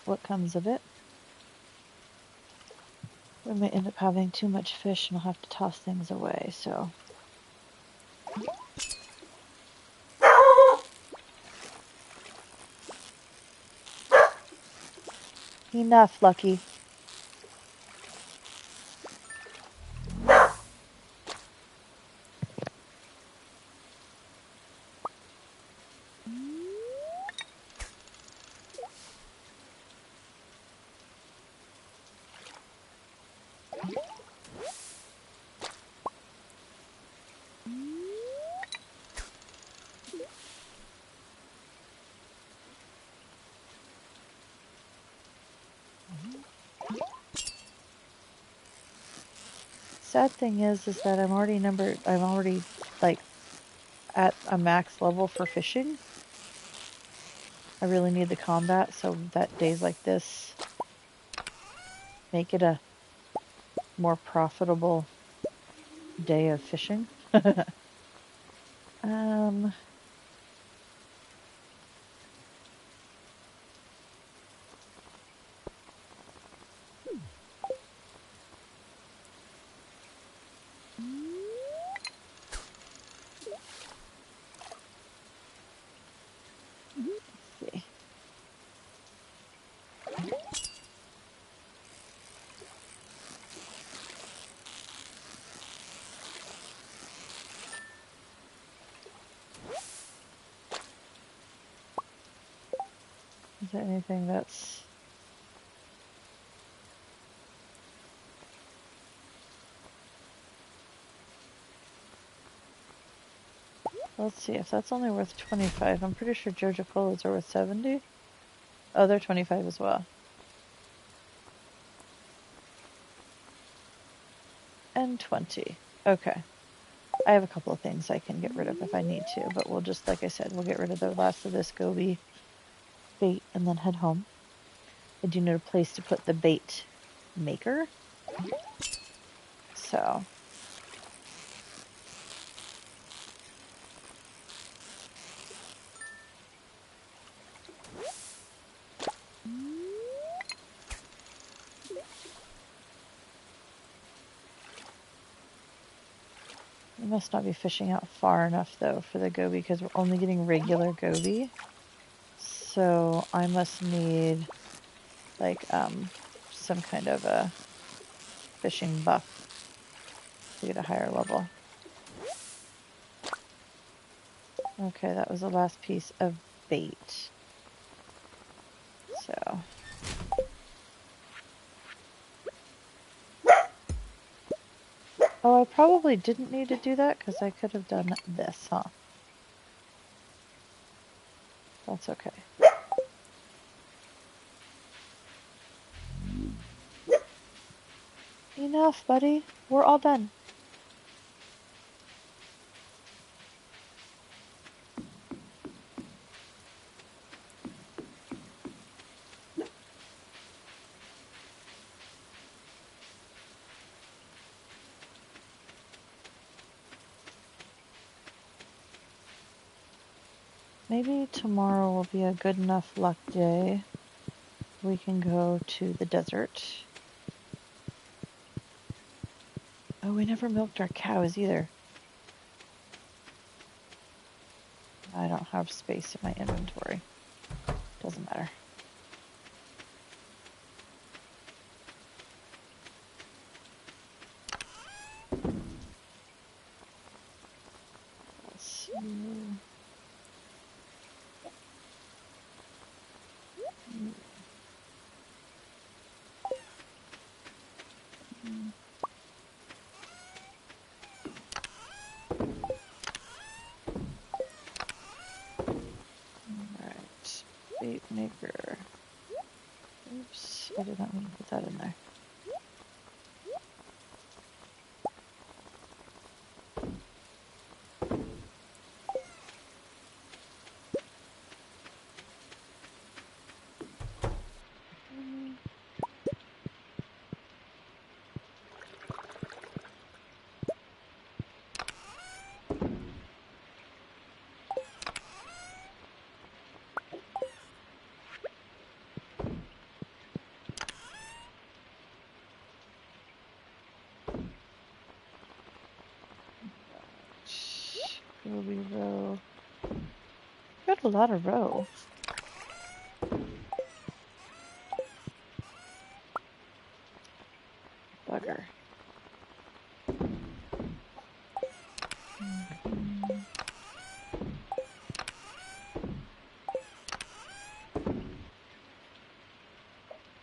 what comes of it. We may end up having too much fish and we'll have to toss things away, so. Enough, Lucky. sad thing is that I'm already like at a max level for fishing. I really need the combat so that days like this make it a more profitable day of fishing. Um, let's see. Is there anything that's... Let's see, if that's only worth 25, I'm pretty sure Joja Colas are worth 70. Oh, they're 25 as well. And 20. Okay. I have a couple of things I can get rid of if I need to, but we'll just, like I said, we'll get rid of the last of this goby bait and then head home. I do need a place to put the bait maker. So we must not be fishing out far enough though for the goby because we're only getting regular goby. So I must need like some kind of a fishing buff to get a higher level. Okay, that was the last piece of bait. So oh, I probably didn't need to do that because I could have done this, huh? That's okay. Enough, buddy. We're all done. Maybe tomorrow will be a good enough luck day. We can go to the desert. Oh, we never milked our cows either. I don't have space in my inventory. Doesn't matter. Let's see. Alright. Bait maker. Oops, I did not mean to put that in there. Ruby row. Got a lot of row. Bugger.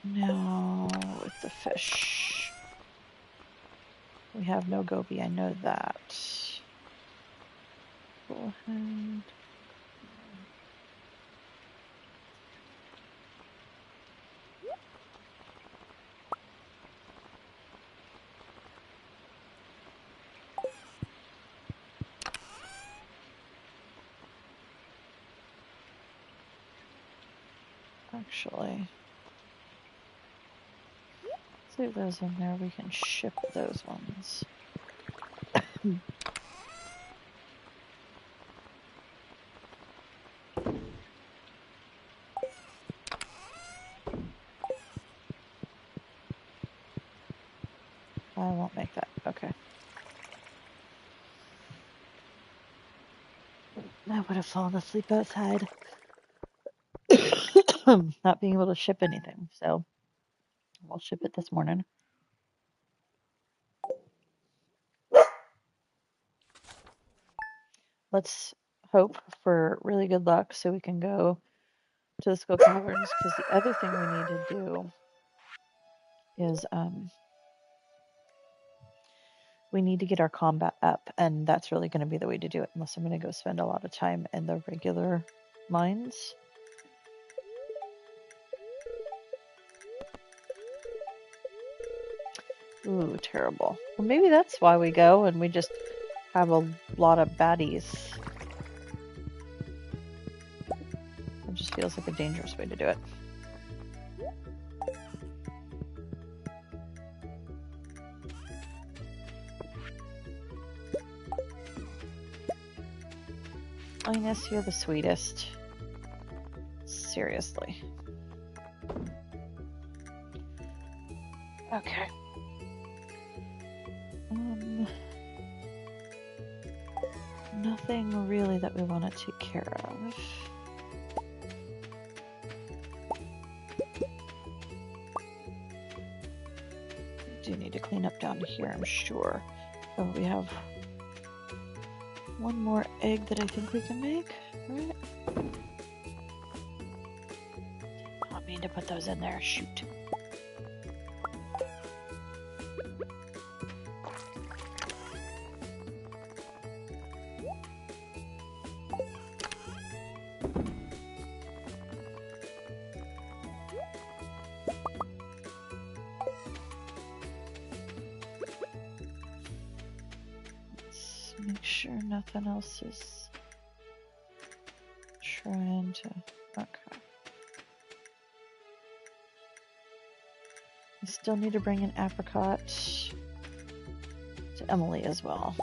Now with the fish. We have no goby, I know that. Bullhead. Actually, let's leave those in there. We can ship those ones. I won't make that. Okay. I would have fallen asleep outside. Not being able to ship anything. So we'll ship it this morning. Let's hope for really good luck so we can go to the Skull Caverns, because the other thing we need to do is we need to get our combat up, and that's really going to be the way to do it, unless I'm going to go spend a lot of time in the regular mines. Ooh, terrible. Well, maybe that's why we go and we just have a lot of baddies. It just feels like a dangerous way to do it. Linus, you're the sweetest. Seriously. Okay. Nothing really that we want to take care of. Do need to clean up down here, I'm sure. Oh, we have one more egg that I think we can make, right? Not mean to put those in there, shoot. Make sure nothing else is trying to... Okay. I still need to bring an apricot to Emily as well.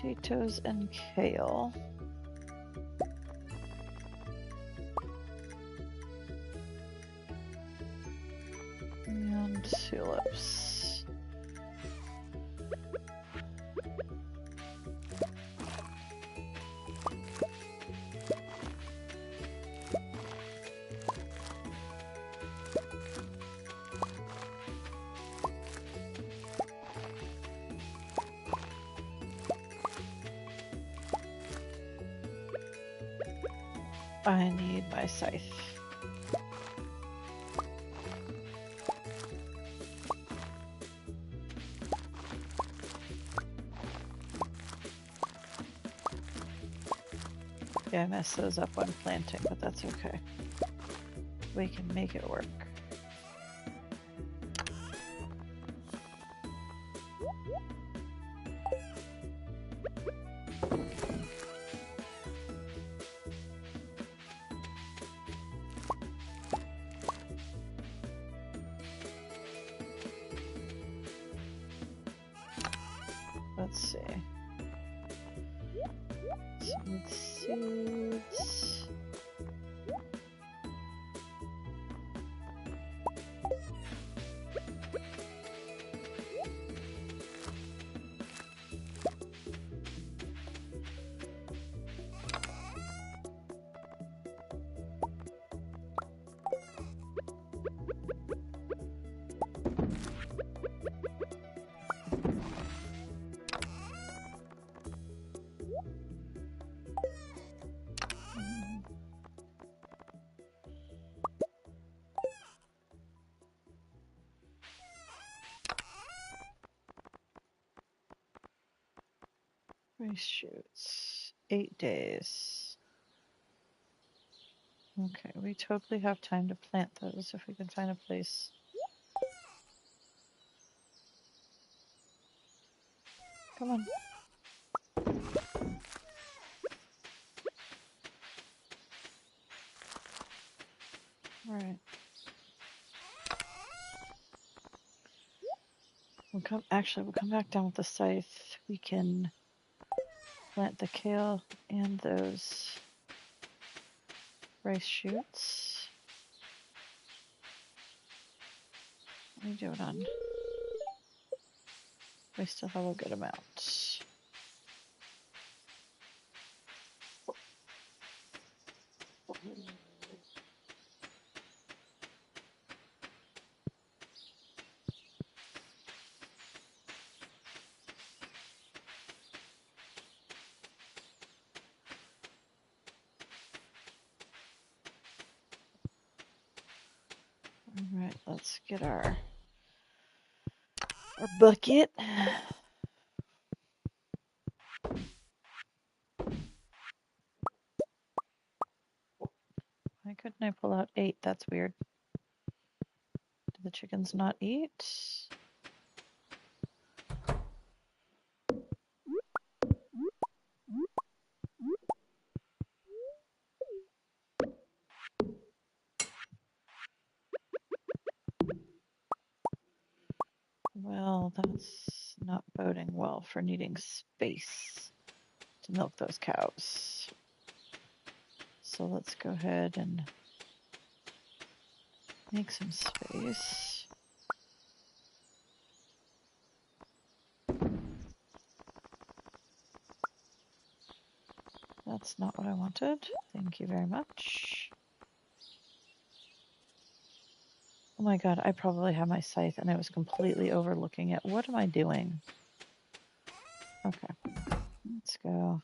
Potatoes and kale. And tulips. I need my scythe. Yeah, I messed those up when planting, but that's okay. We can make it work. Let's see. Seeds. Rice shoots. 8 days. Okay, we totally have time to plant those if we can find a place. Come on. All right. We'll come back down with the scythe. We can plant the kale and those rice shoots. What are you doing on? We still have a good amount. All right, let's get our bucket. Why couldn't I pull out 8? That's weird. Do the chickens not eat? Well, that's not boding well for needing space to milk those cows. So let's go ahead and make some space. That's not what I wanted. Thank you very much. Oh my god, I probably have my scythe and I was completely overlooking it. What am I doing? Okay, let's go.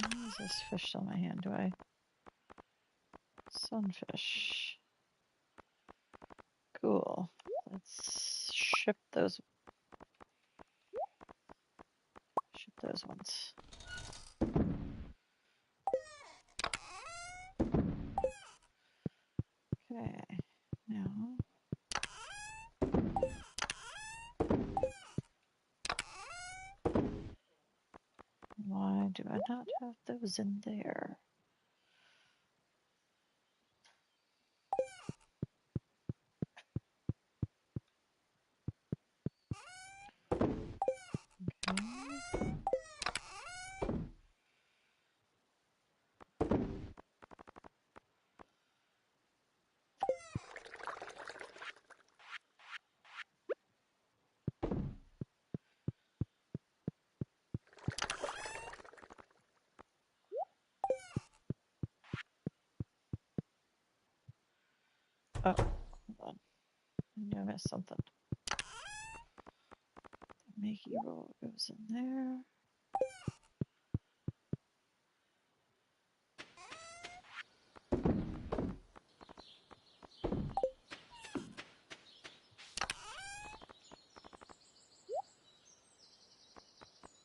What is this fish on my hand? Do I? Sunfish. Cool. Let's ship those ones. Okay, now why do I not have those in there? Okay. Oh, hold on. I knew I missed something. The Makey roll goes in there.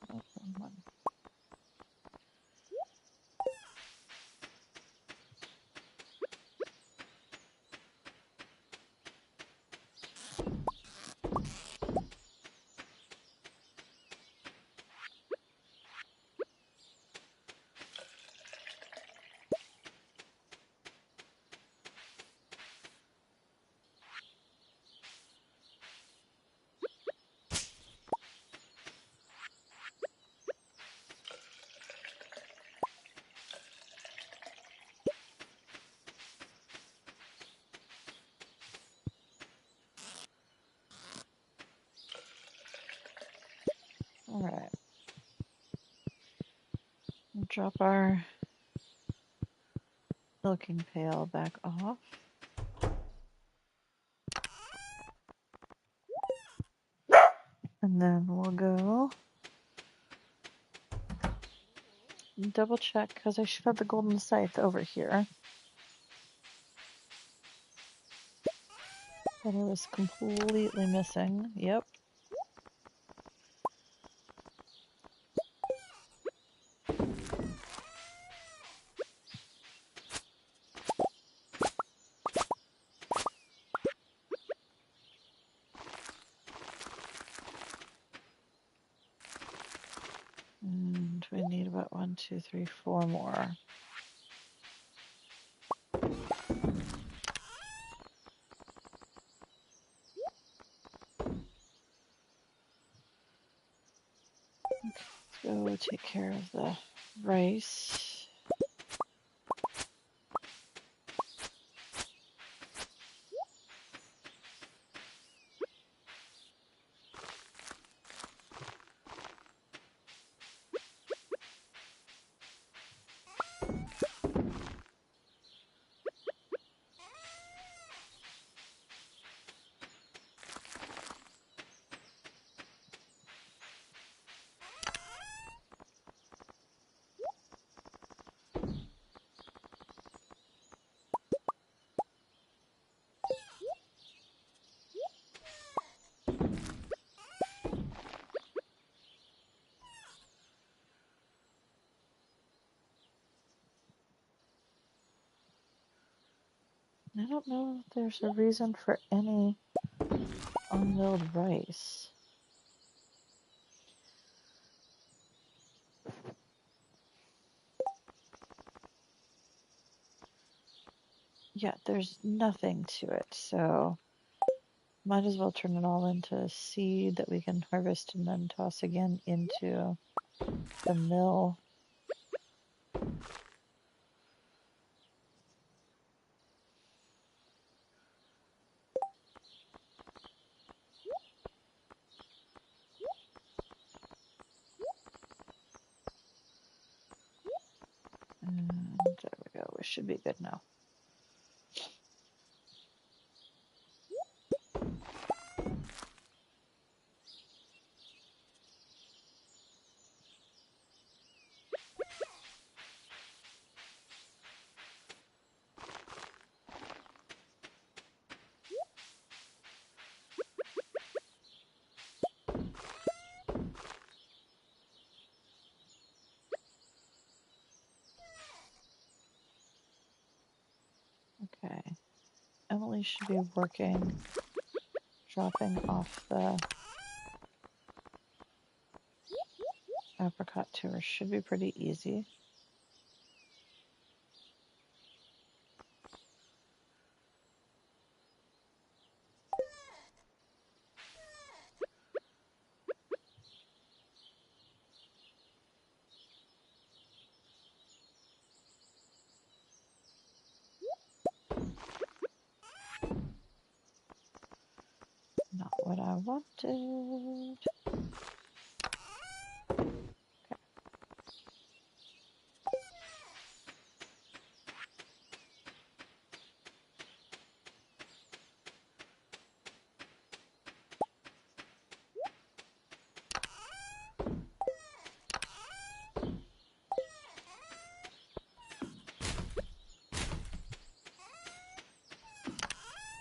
Oh, wrong one. All right. We'll drop our milking pail back off. And then we'll go double check because I should have the golden scythe over here. that I was completely missing. Yep. And we need about 1, 2, 3, 4 more. Okay, let's go take care of the rice. I don't know if there's a reason for any unmilled rice. Yeah, there's nothing to it, so might as well turn it all into seed that we can harvest and then toss again into the mill. And there we go. We should be good now. Okay. Emily should be working, dropping off the apricot to her. Should be pretty easy. Not what I wanted.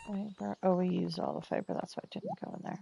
Fiber. Oh, we used all the fiber. That's why it didn't go in there.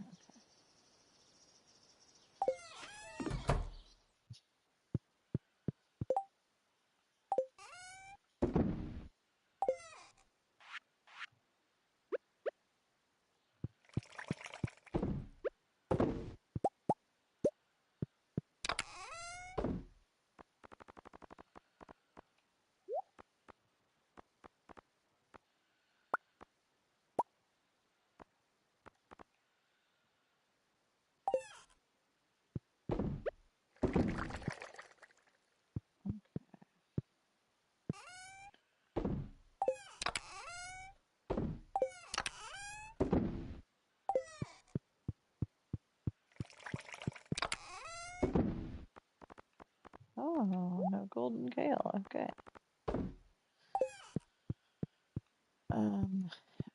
Oh, no golden kale. Okay.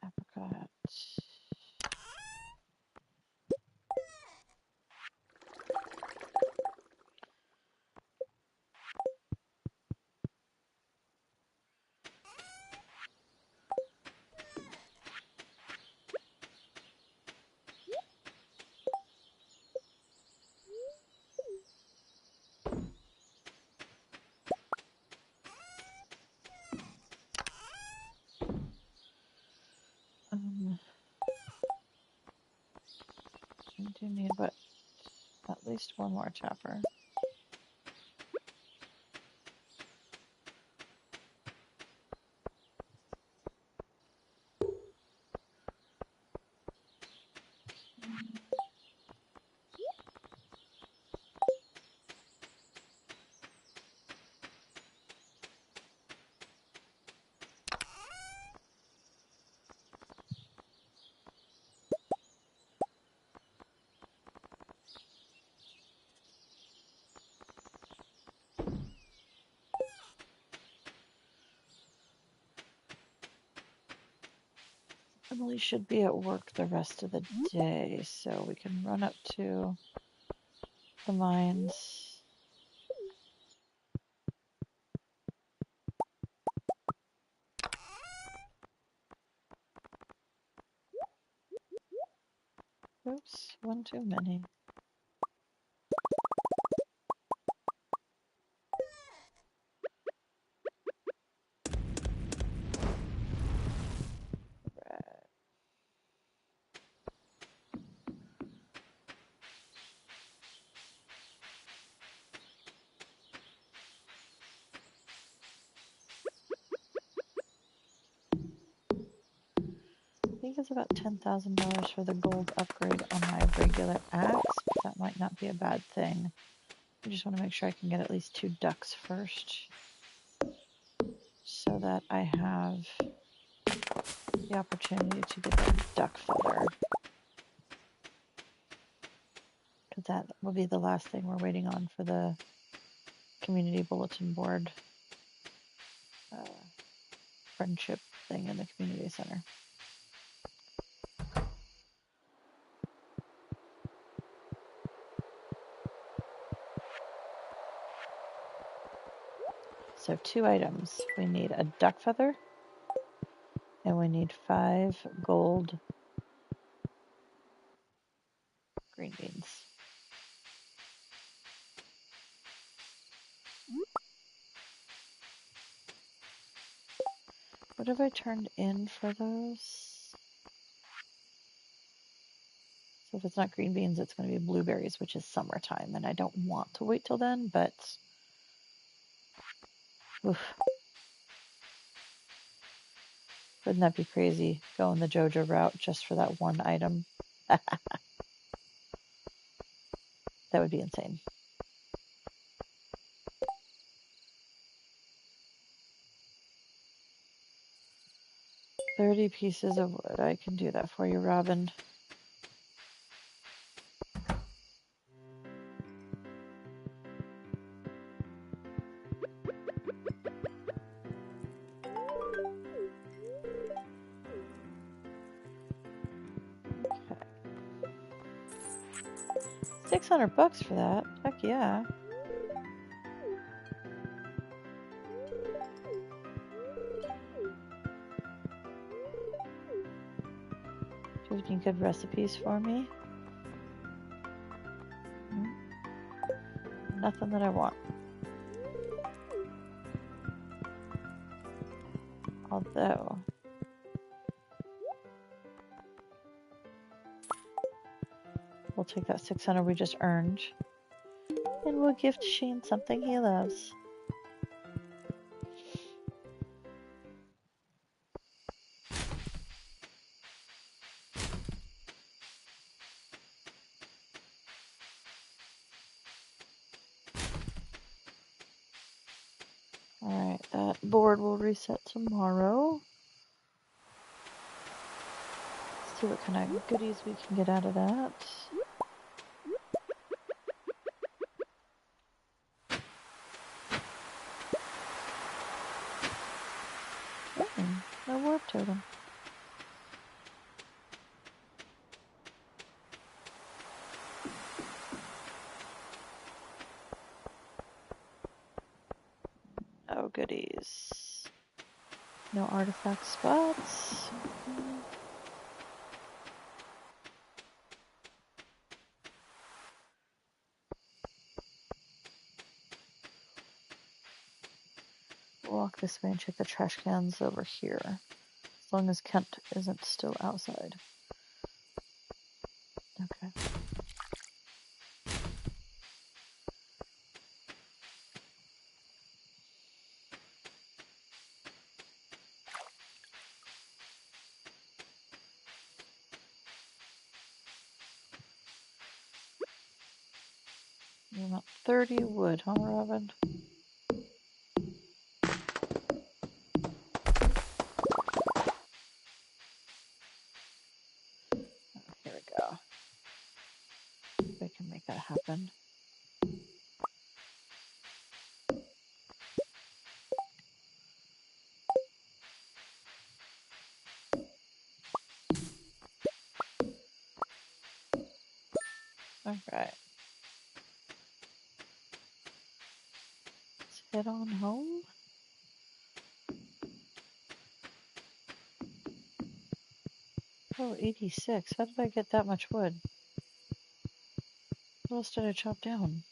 Apricot. do need but at least one more tapper. Emily should be at work the rest of the day, so we can run up to the mines. Oops, one too many. I think it's about $10,000 for the gold upgrade on my regular axe, but that might not be a bad thing. I just want to make sure I can get at least 2 ducks first, so that I have the opportunity to get that duck feather. Because that will be the last thing we're waiting on for the community bulletin board friendship thing in the community center. So 2 items. We need a duck feather, and we need 5 gold green beans. What have I turned in for those? So if it's not green beans, it's going to be blueberries, which is summertime, and I don't want to wait till then, but oof. Wouldn't that be crazy, going the JoJo route just for that one item? That would be insane. $30 pieces of wood. I can do that for you, Robin. Okay. $600 for that. Heck yeah. Do you have any good recipes for me? Nothing that I want. Although, we'll take that 600 we just earned, and we'll gift Shane something he loves. Alright, that board will reset tomorrow. Let's see what kind of goodies we can get out of that. No warp totem. No goodies. No artifact spots. Walk this way and check the trash cans over here. As long as Kent isn't still outside. Okay. You want 30 wood, huh, Robin? Here we go. If I can make that happen. All right. Let's head on home. Oh, 86. How did I get that much wood? What else did I chop down?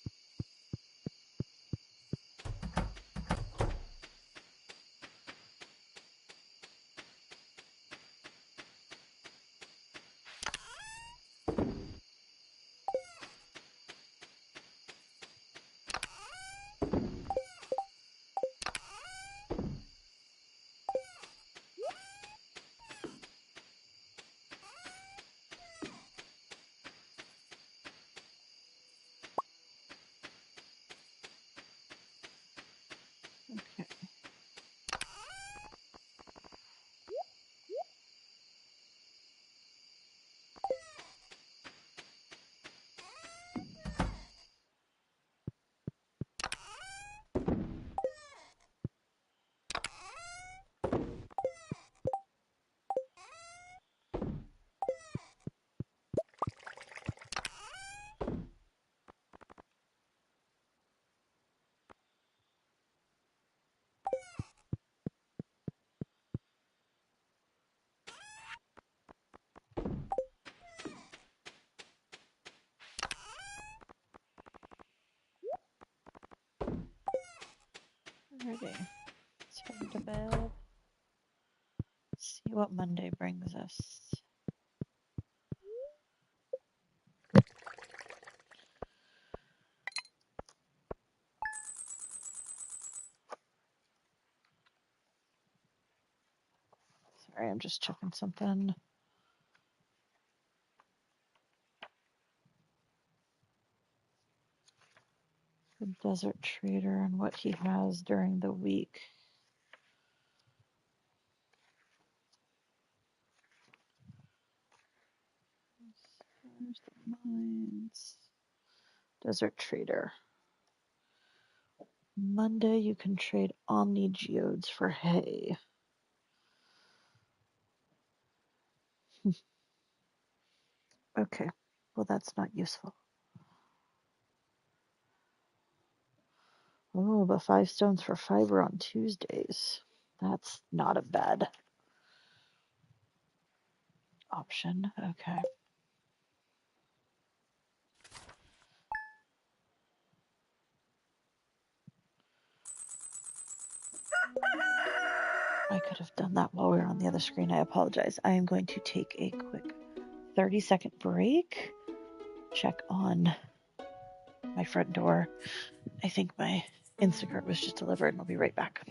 Okay. Alrighty. Let's head to bed. See what Monday brings us. Sorry, I'm just checking something. The desert trader and what he has during the week. There's the mines. Desert trader. Monday you can trade Omni geodes for hay. Okay, well that's not useful. Oh, but 5 stones for fiber on Tuesdays. That's not a bad option. Okay. I could have done that while we were on the other screen. I apologize. I am going to take a quick 30-second break. Check on my front door. I think my Instacart was just delivered and I'll be right back.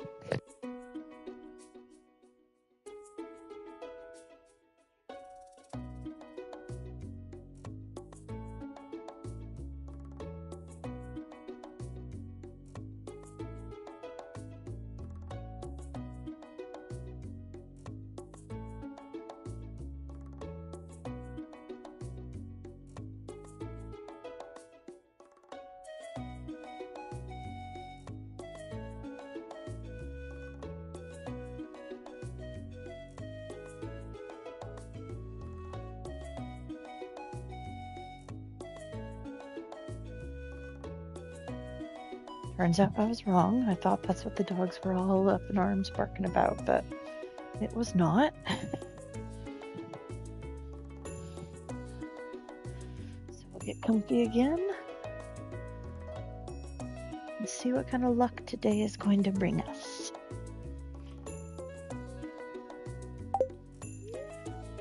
Turns out I was wrong. I thought that's what the dogs were all up in arms barking about, but it was not. So we'll get comfy again and see what kind of luck today is going to bring us.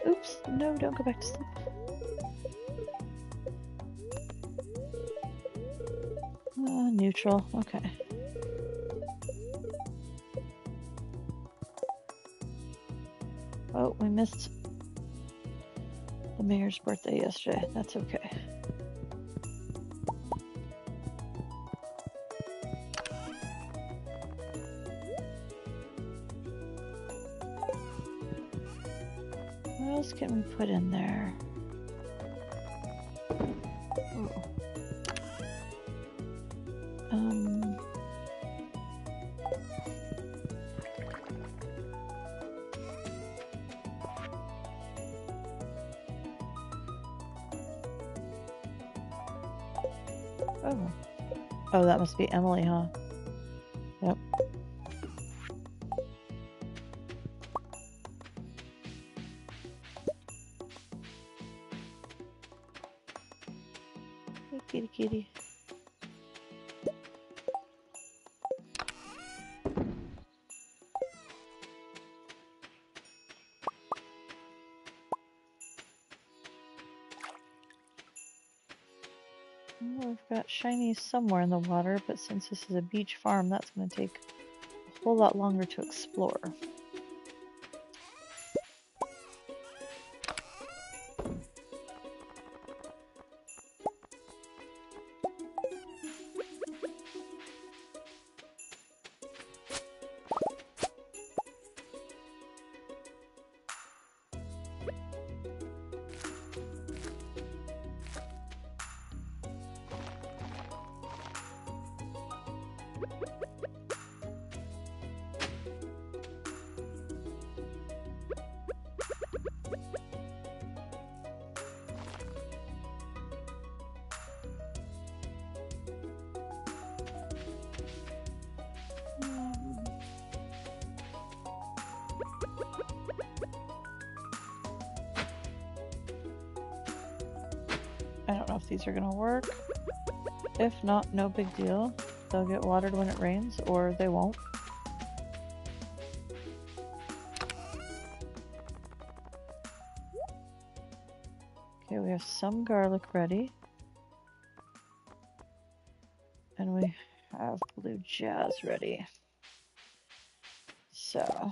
Oops, no, don't go back to sleep. Neutral, okay. Oh, we missed the mayor's birthday yesterday. That's okay. What else can we put in there? Ooh. Oh. Oh, that must be Emily, huh? Yep. Hey, kitty kitty. Well, we've got shinies somewhere in the water, but since this is a beach farm, that's going to take a whole lot longer to explore. I don't know if these are going to work. If not, no big deal. They'll get watered when it rains, or they won't. Okay, we have some garlic ready. And we have blue jazz ready. So...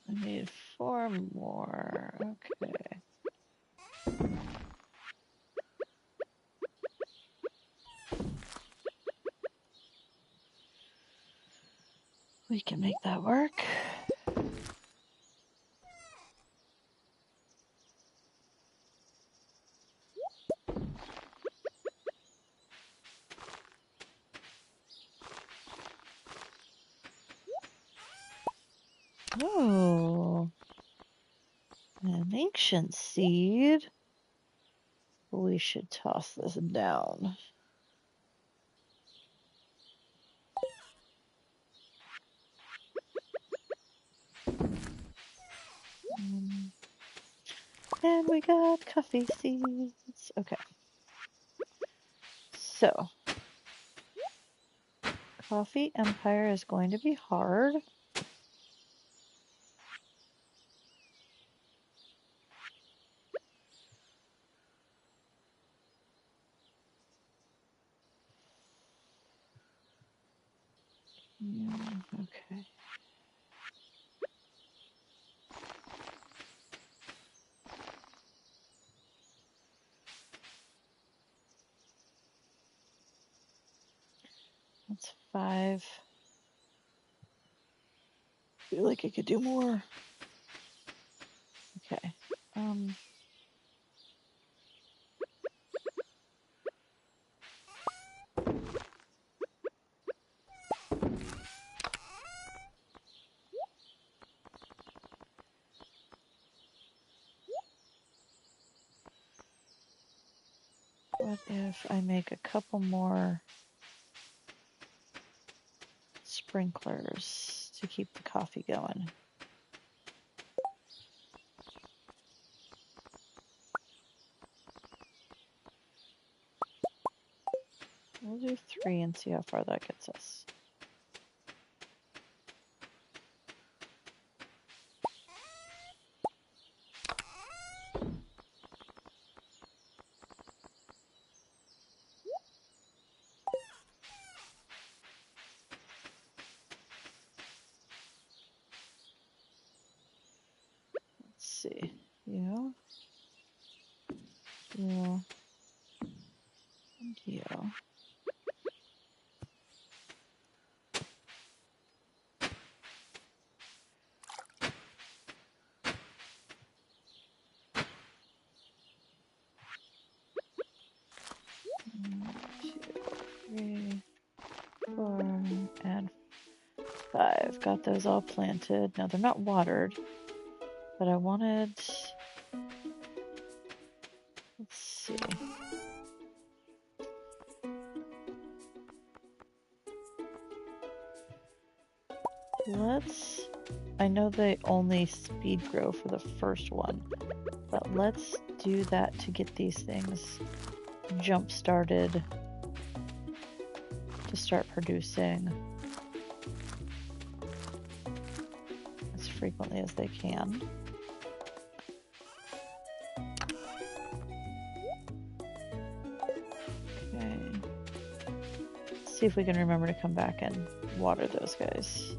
I need 4 more. Okay. We can make that work. Oh, an ancient seed. We should toss this down. And we got coffee seeds. Okay. So, Coffee Empire is going to be hard. Okay. That's 5. I feel like I could do more. Okay. What if I make a couple more sprinklers to keep the coffee going? We'll do 3 and see how far that gets us. see. You. You. And you. One, two, three, 4, and 5. Got those all planted. Now they're not watered, but I wanted. Let's see. I know they only speed grow for the first one, but let's do that to get these things jump started to start producing as frequently as they can. Okay. Let's see if we can remember to come back and water those guys.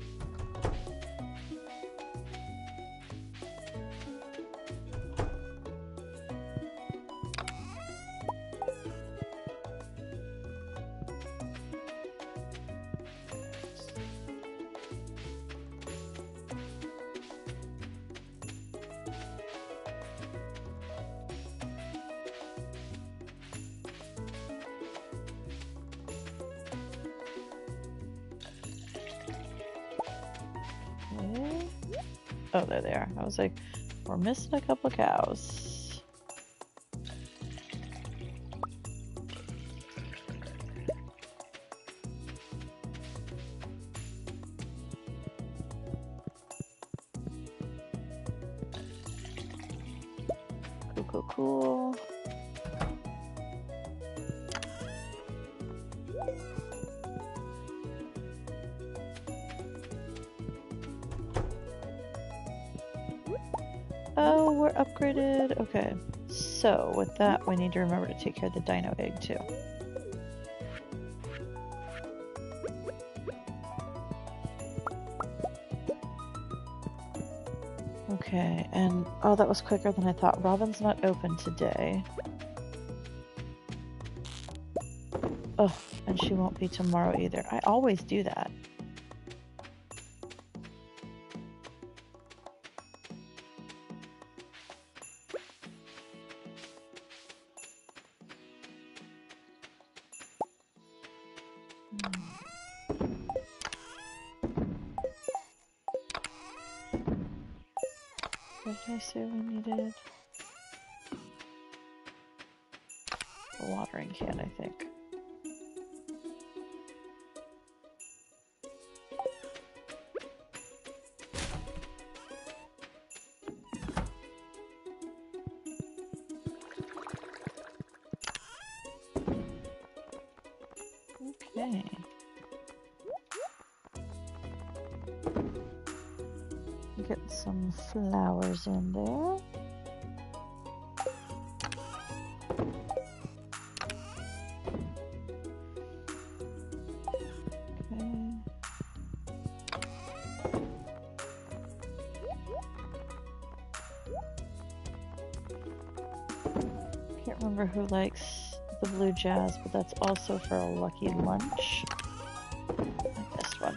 Okay. Oh, there they are. I was like, we're missing a couple cows. Cool, cool, cool. Oh, we're upgraded. Okay. So, with that, we need to remember to take care of the dino egg, too. Okay, and oh, that was quicker than I thought. Robin's not open today. Oh, and she won't be tomorrow either. I always do that. What did I say we needed? A watering can, I think. Okay. Get some flowers in there. Okay. Can't remember who likes the blue jazz, but that's also for a lucky lunch. Like this one.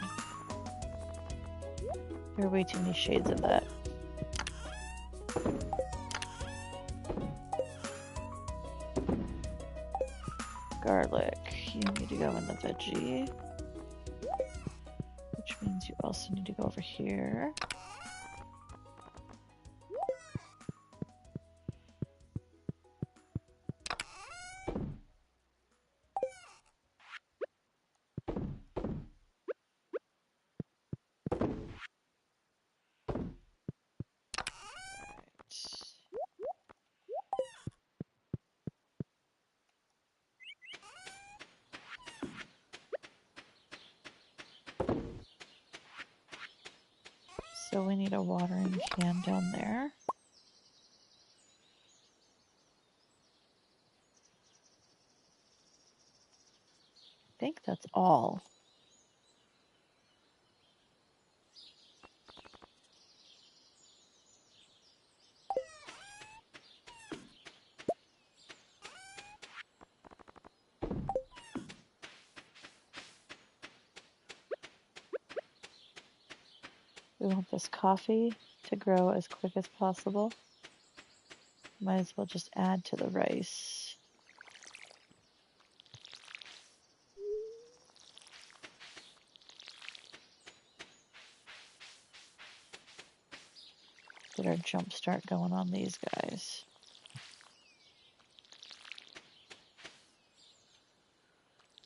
There are way too many shades of that. Garlic. You need to go in the veggie. Which means you also need to go over here. So we need a watering can down there. I think that's all. We want this coffee to grow as quick as possible. Might as well just add to the rice. Get our jump start going on these guys.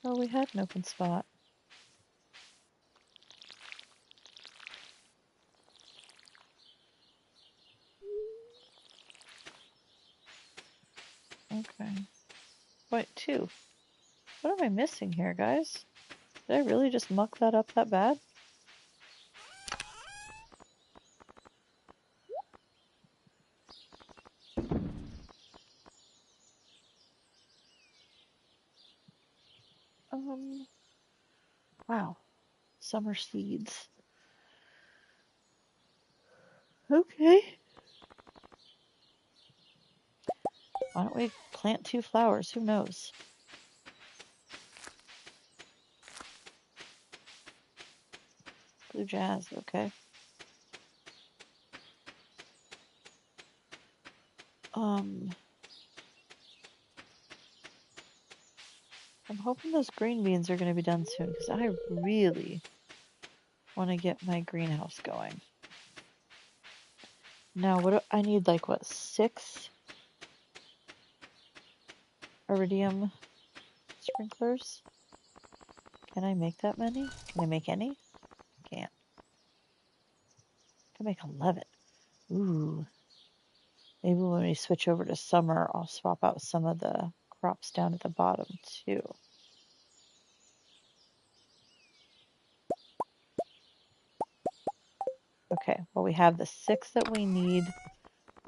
Oh, we had an open spot. Okay. Wait, 2. What am I missing here, guys? Did I really just muck that up that bad? Wow. Summer seeds. Okay. Why don't we plant 2 flowers? Who knows? Blue jazz, okay. I'm hoping those green beans are going to be done soon because I really want to get my greenhouse going. Now, I need, like, what, 6 iridium sprinklers? Can I make that many? Can I make any? Can't. I can make 11. Ooh. Maybe when we switch over to summer, I'll swap out some of the crops down at the bottom, too. Okay, well, we have the 6 that we need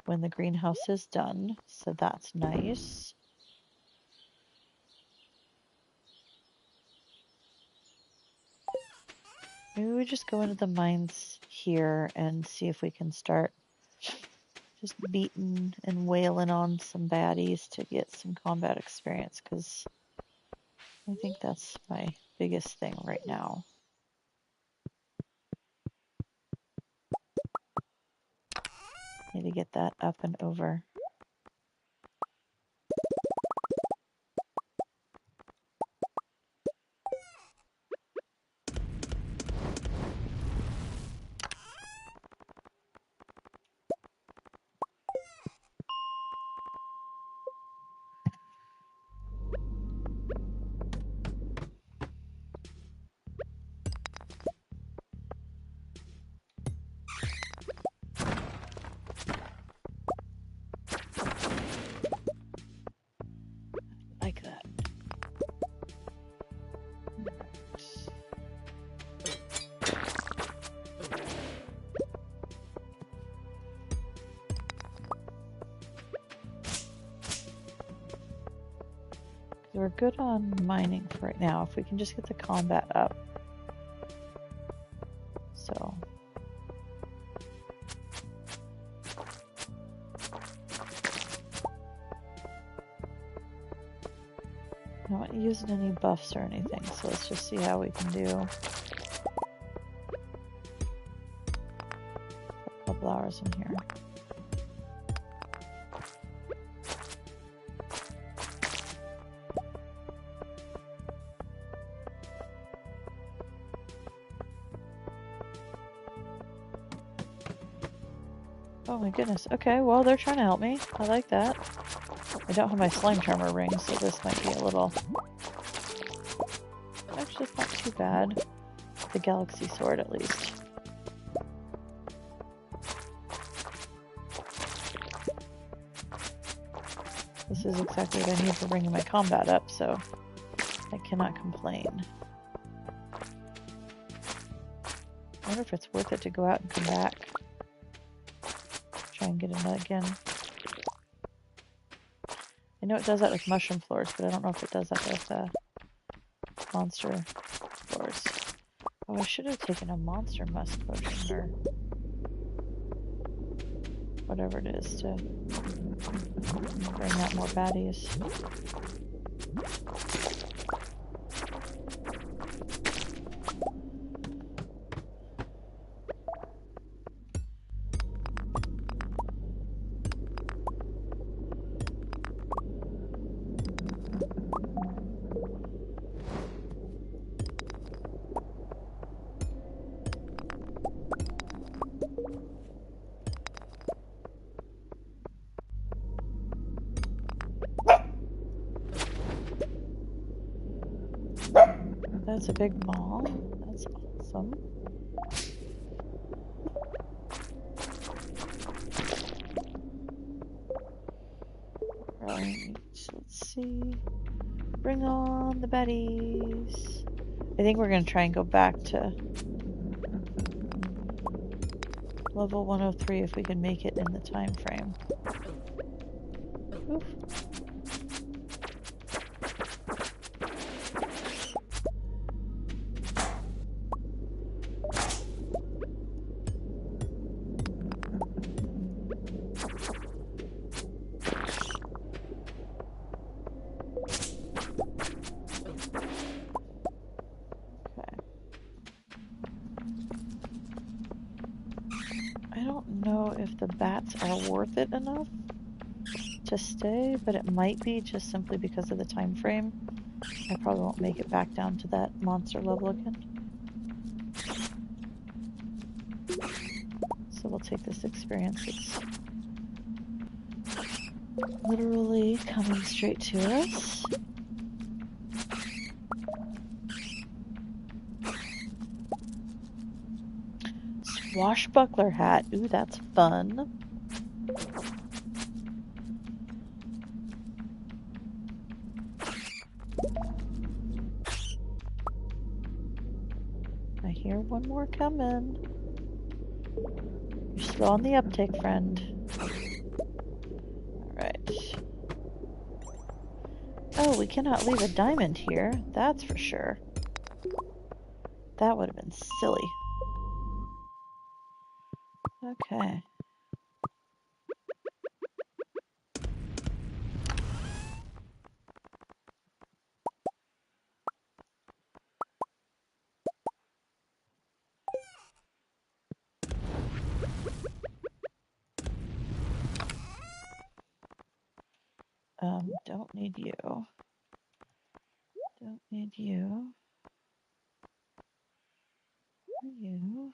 when the greenhouse is done, so that's nice. Maybe we just go into the mines here and see if we can start just beating and wailing on some baddies to get some combat experience, because I think that's my biggest thing right now. Need to get that up and over. Like that. We're good on mining for right now. If we can just get the combat up. So. I'm not using any buffs or anything, so let's just see how we can do. A couple hours in here. Oh my goodness. Okay, well, they're trying to help me. I like that. I don't have my slime charmer ring, so this might be a little... Actually, it's not too bad. The galaxy sword, at least. This is exactly what I need for bringing my combat up, so I cannot complain. I wonder if it's worth it to go out and come back. Try and get it again. I know it does that with mushroom floors, but I don't know if it does that with monster floors. Oh, I should have taken a monster musk potion, or whatever it is, to bring out more baddies. That's a big ball. That's awesome. Right, let's see. Bring on the baddies. I think we're going to try and go back to level 103 if we can make it in the time frame. Oof. I don't know if the bats are worth it enough to stay, but it might be just simply because of the time frame. I probably won't make it back down to that monster level again. So we'll take this experience. It's literally coming straight to us. Swashbuckler hat. Ooh, that's fun. I hear one more coming. You're slow on the uptake, friend. Alright. Oh, we cannot leave a diamond here. That's for sure. That would have been silly. Okay. Don't need you. Don't need you. You.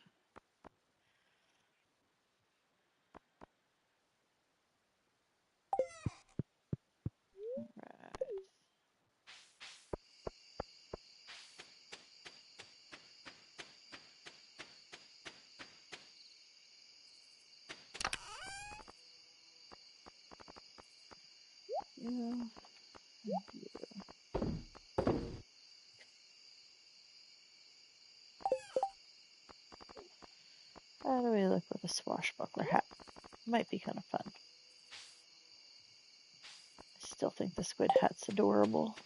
Right. You. How do we look with a swashbuckler hat? Might be kind of fun. I still think the squid hat's adorable.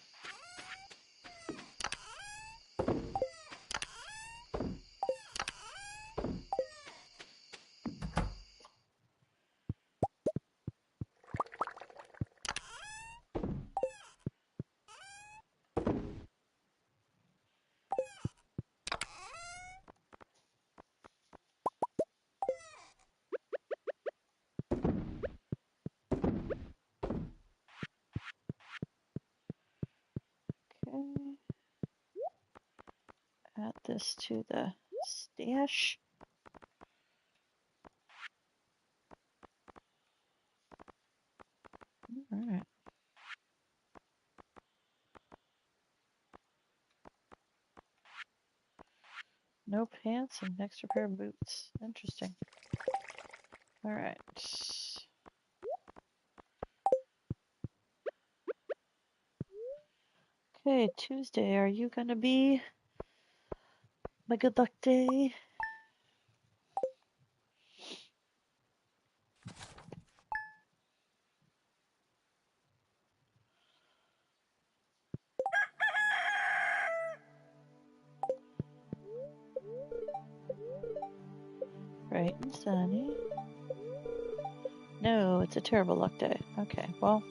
Okay. Add this to the stash. Alright. No pants and an extra pair of boots. Interesting. Alright. Okay, Tuesday, are you gonna be my good luck day? Bright and sunny. No, it's a terrible luck day. Okay, well.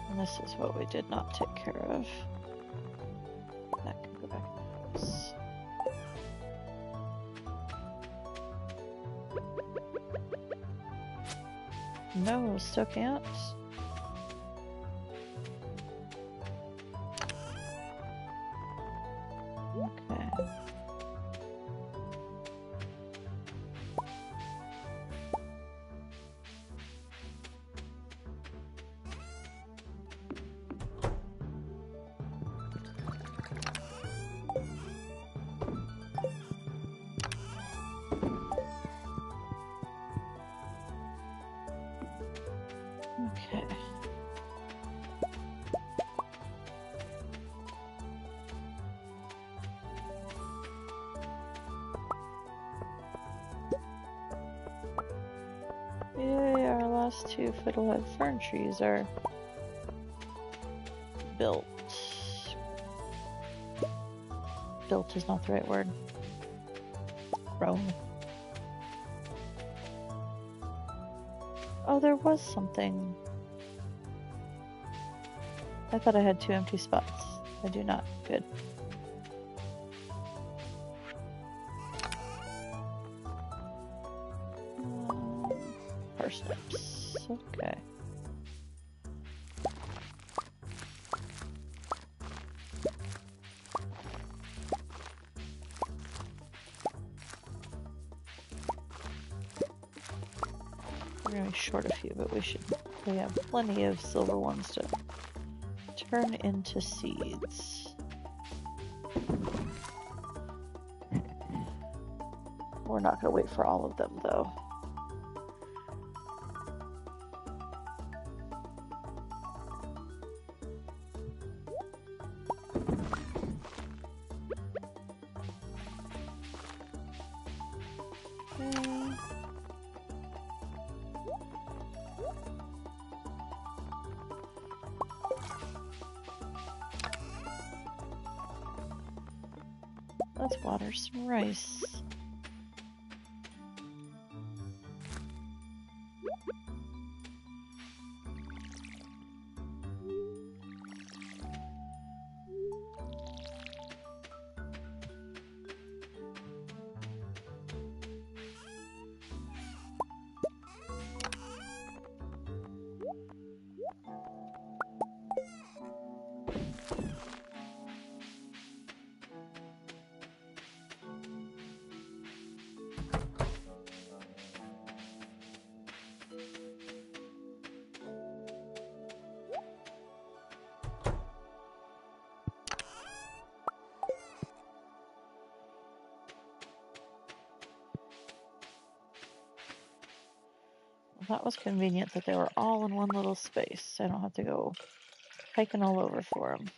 And this is what we did not take care of. That can go back in the house. No, still can't. Okay. Okay. Yay, our last two fiddlehead fern trees are built. Built is not the right word. Grown. Oh, there was something. I thought I had 2 empty spots. I do not. Good. Parsnips. Okay. We're gonna be short a few, but we have plenty of silver ones to turn into seeds. We're not gonna wait for all of them though. Okay. Let's water some rice. That was convenient that they were all in one little space. I don't have to go hiking all over for them.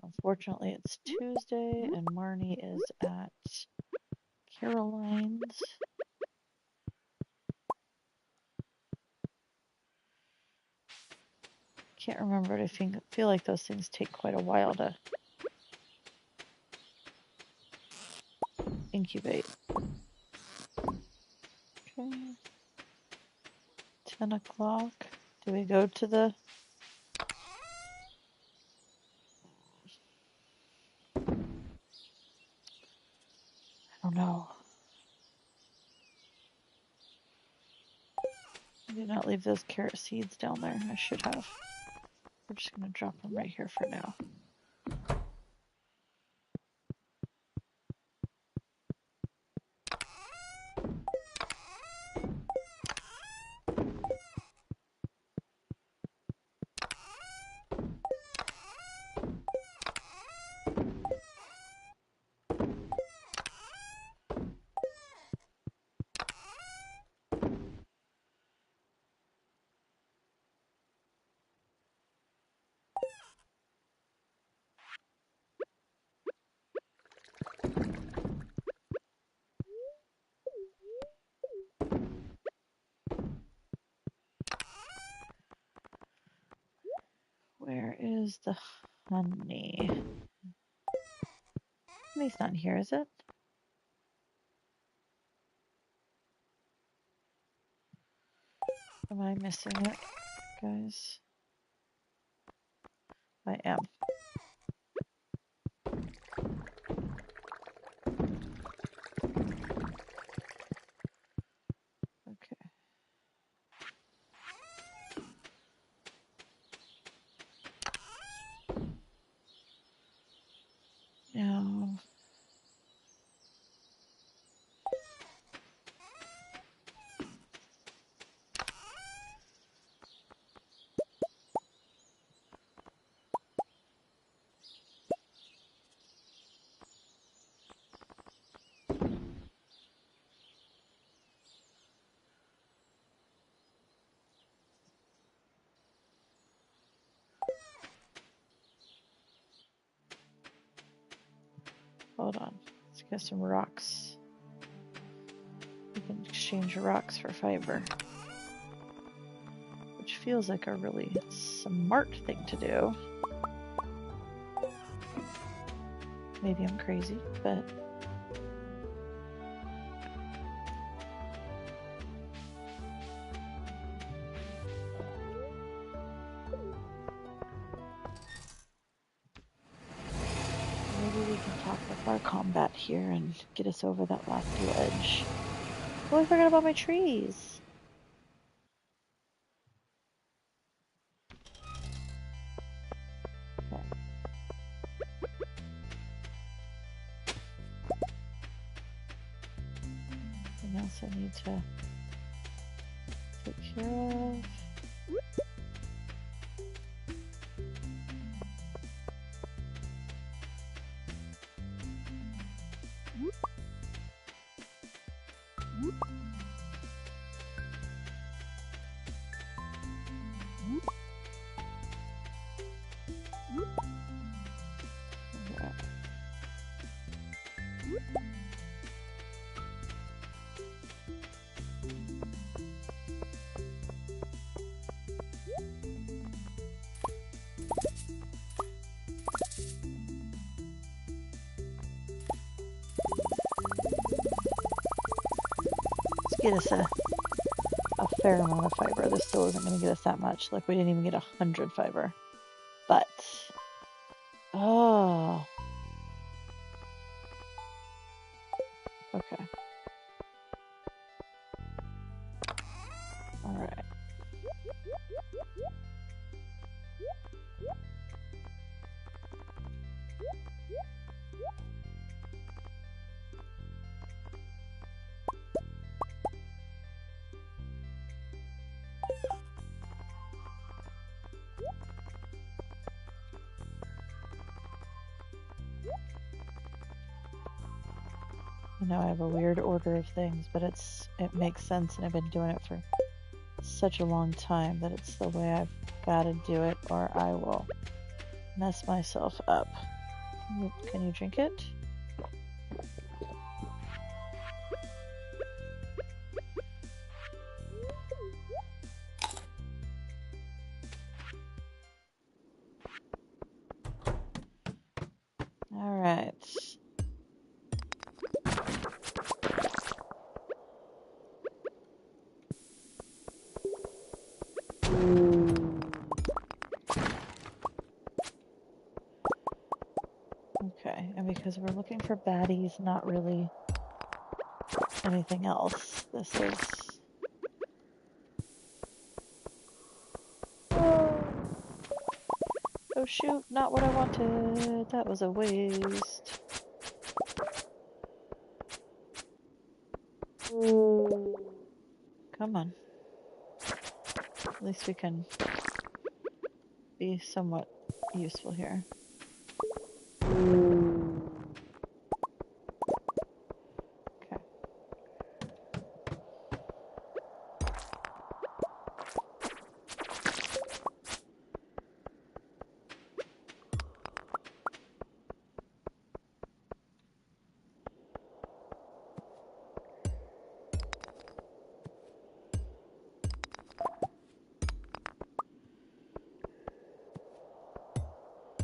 Unfortunately, it's Tuesday and Marnie is at Caroline's. Can't remember, but I feel like those things take quite a while to incubate. Okay. 10 o'clock. Do we go to the... I don't know. I did not leave those carrot seeds down there. I should have. We're just going to drop them right here for now. Where is the honey? Honey's not here, is it? Am I missing it, guys? I am. Okay. Now, hold on. Let's get some rocks. We can exchange rocks for fiber, which feels like a really smart thing to do. Maybe I'm crazy, but maybe we can talk with our combat here and get us over that last ledge. Oh, I forgot about my trees. Okay. Anything else I need to take care of? Let's get us a fair amount of fiber. This still isn't going to get us that much. Like, we didn't even get 100 fiber. But, oh. Okay. Alright. I know I have a weird order of things, but it makes sense, and I've been doing it for such a long time that it's the way I've got to do it, or I will mess myself up. Can you drink it? All right. Okay, and because we're looking for baddies, not really anything else, this is... Oh shoot, not what I wanted. That was a waste. Come on. At least we can be somewhat useful here. Okay.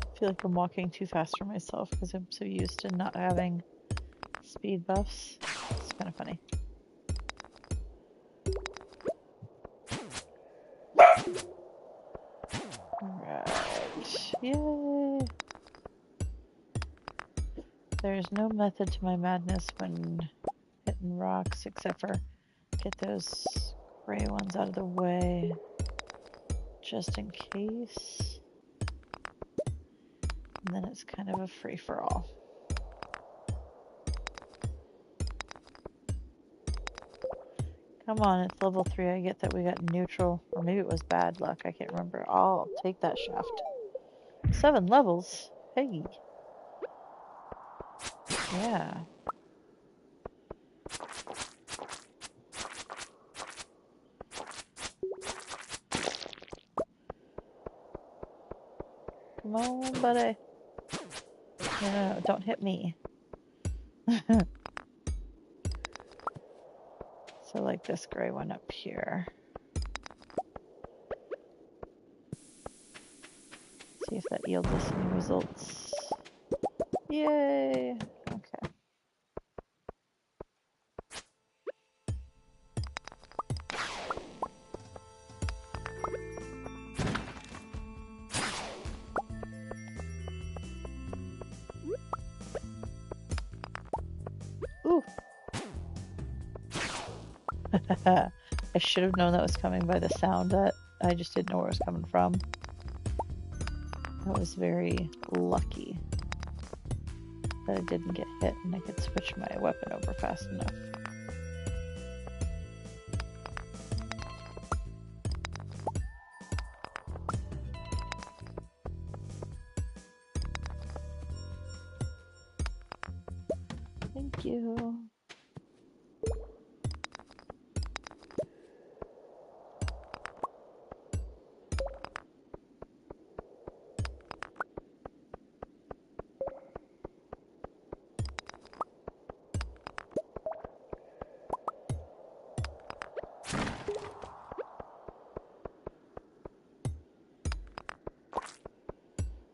I feel like I'm walking too fast for myself because I'm so used to not having speed buffs. It's kind of funny. Alright. Yay! There's no method to my madness when hitting rocks except for get those gray ones out of the way just in case. And then it's kind of a free-for-all. Come on, it's level 3. I get that we got neutral. Or maybe it was bad luck. I can't remember. I'll take that shaft. 7 levels. Hey. Yeah. Come on, buddy. No, don't hit me. So like this gray one up here. See if that yields us any results. Yay! Okay. Ooh! I should have known that was coming by the sound. That I just didn't know where it was coming from. That was very lucky that I didn't get hit and I could switch my weapon over fast enough. Thank you.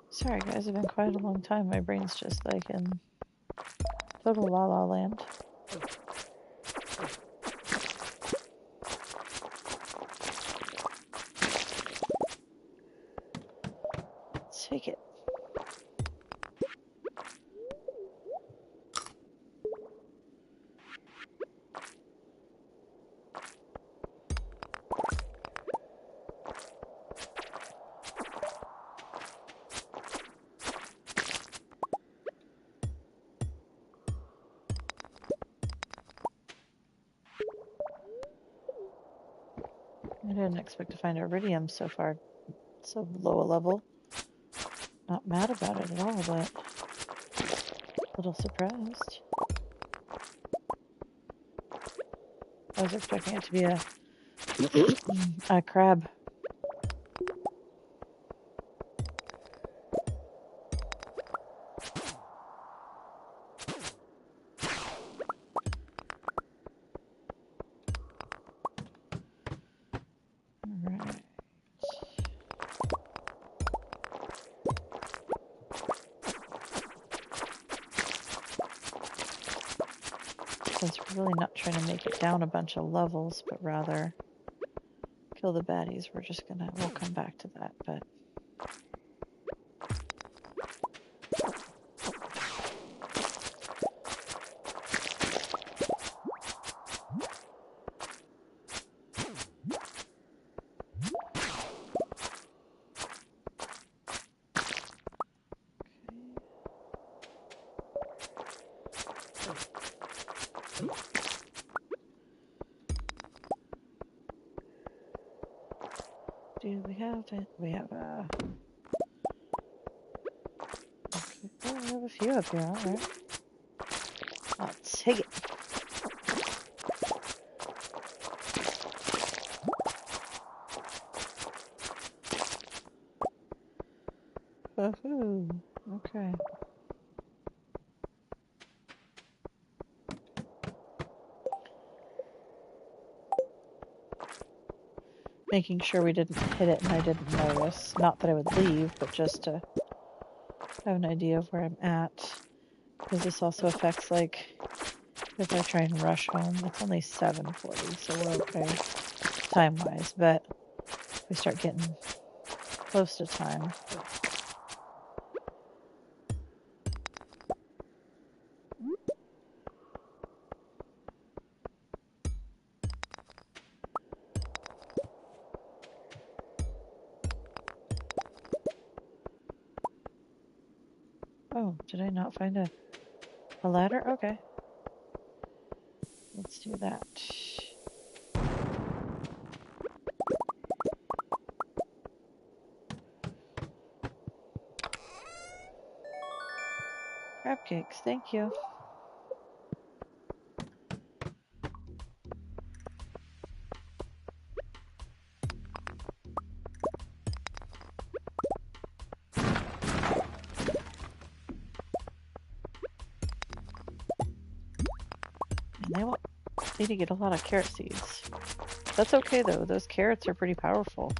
Sorry guys, I've been quiet a long time. My brain's just like in total la la land. Let's take it. I didn't expect to find iridium so far, so low a level. Not mad about it at all, but a little surprised. I was expecting it to be a crab. Alright. Since we're really not trying to make it down a bunch of levels, but rather kill the baddies, we'll come back to that, but do we have it? We have okay. Oh, we have a few up here, alright. I'll take it. Woohoo! Okay. Making sure we didn't hit it and I didn't notice. Not that I would leave, but just to have an idea of where I'm at. Because this also affects, like, if I try and rush home. It's only 7:40, so we're okay time-wise. But if we start getting close to time. Oh, did I not find a ladder? Okay. Let's do that. Crab cakes, thank you. And they want me to get a lot of carrot seeds. That's okay though, those carrots are pretty powerful.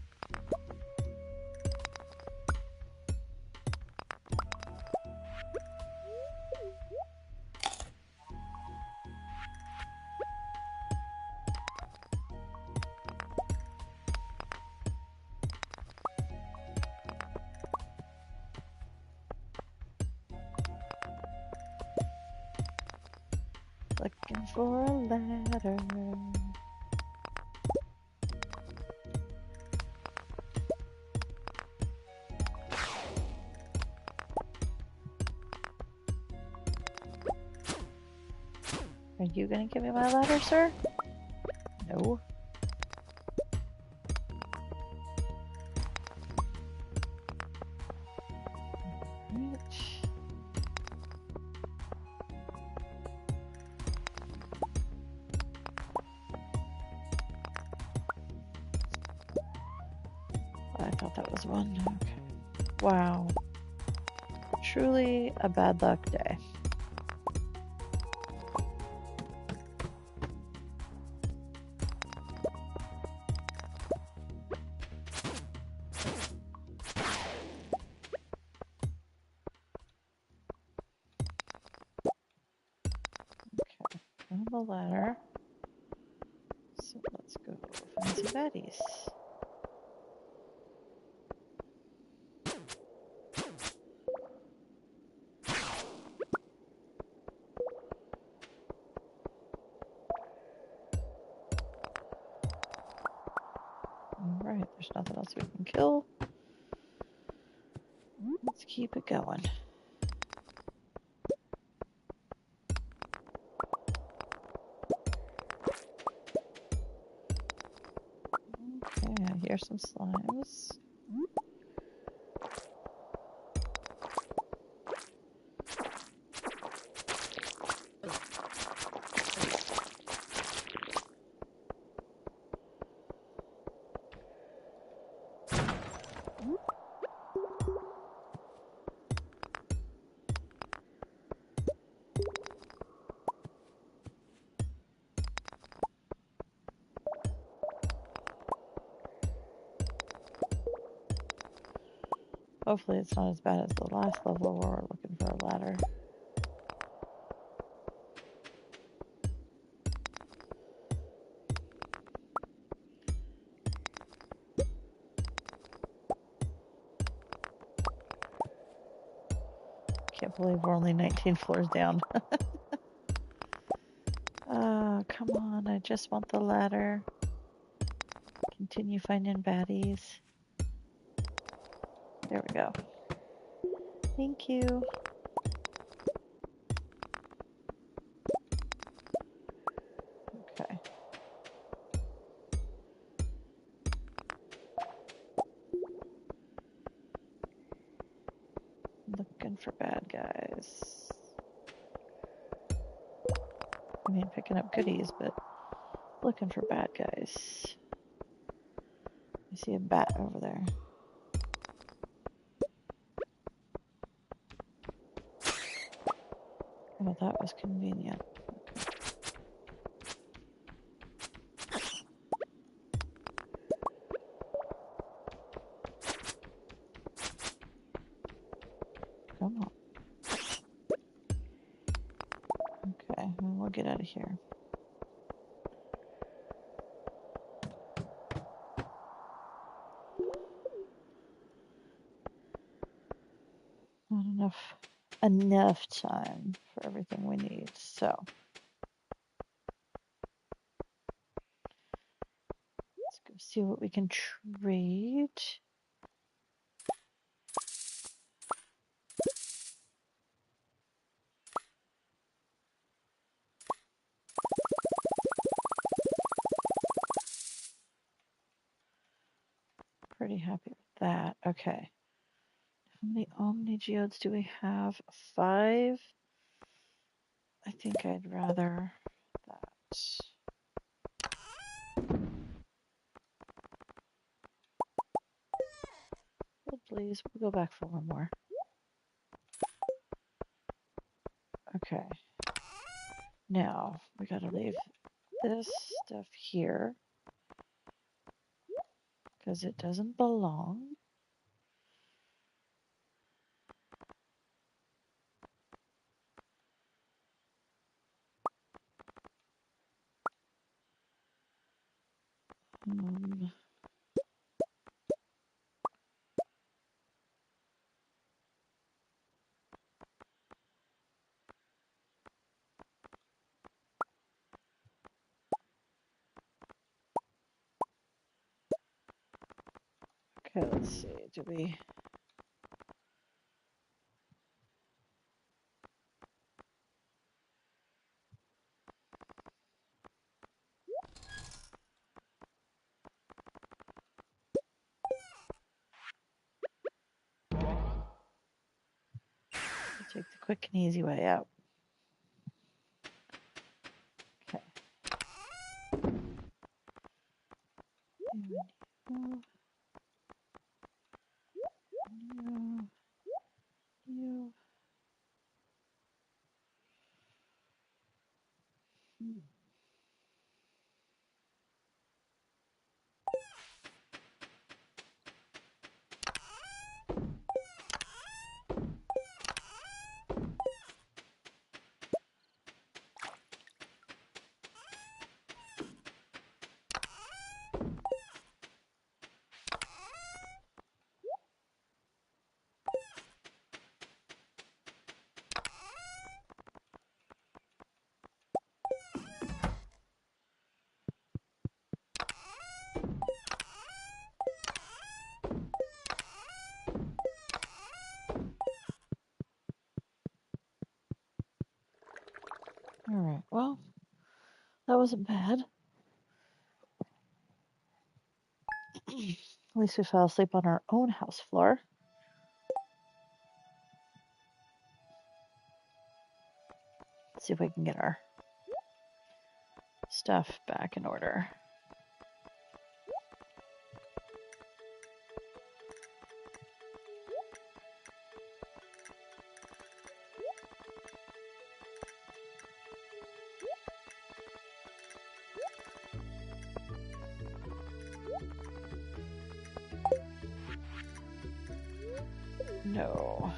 Looking for a ladder. Are you gonna give me my ladder, sir? No. Right. I thought that was one. Okay. Wow. Truly a bad luck day. Okay, on the ladder. So let's go find some baddies. Alright, there's nothing else we can kill. Let's keep it going. Okay, I hear some slimes. Hopefully it's not as bad as the last level where we're looking for a ladder. Can't believe we're only 19 floors down. Come on, I just want the ladder. Continue finding baddies. There we go. Thank you. Okay. Looking for bad guys. I mean, picking up goodies, but looking for bad guys. I see a bat over there. Oh, that was convenient. Come on. Okay, we'll get out of here. Not enough time for everything we need. So let's go see what we can trade. Pretty happy with that. Okay. How many Omni Geodes do we have? 5. I think I'd rather that. Oh, please, we'll go back for one more. Okay. Now, we gotta leave this stuff here because it doesn't belong. Okay, let's see. Do we... Take the quick and easy way out. Okay. You. All right. Well, that wasn't bad. At least we fell asleep on our own house floor. Let's see if we can get our stuff back in order. No.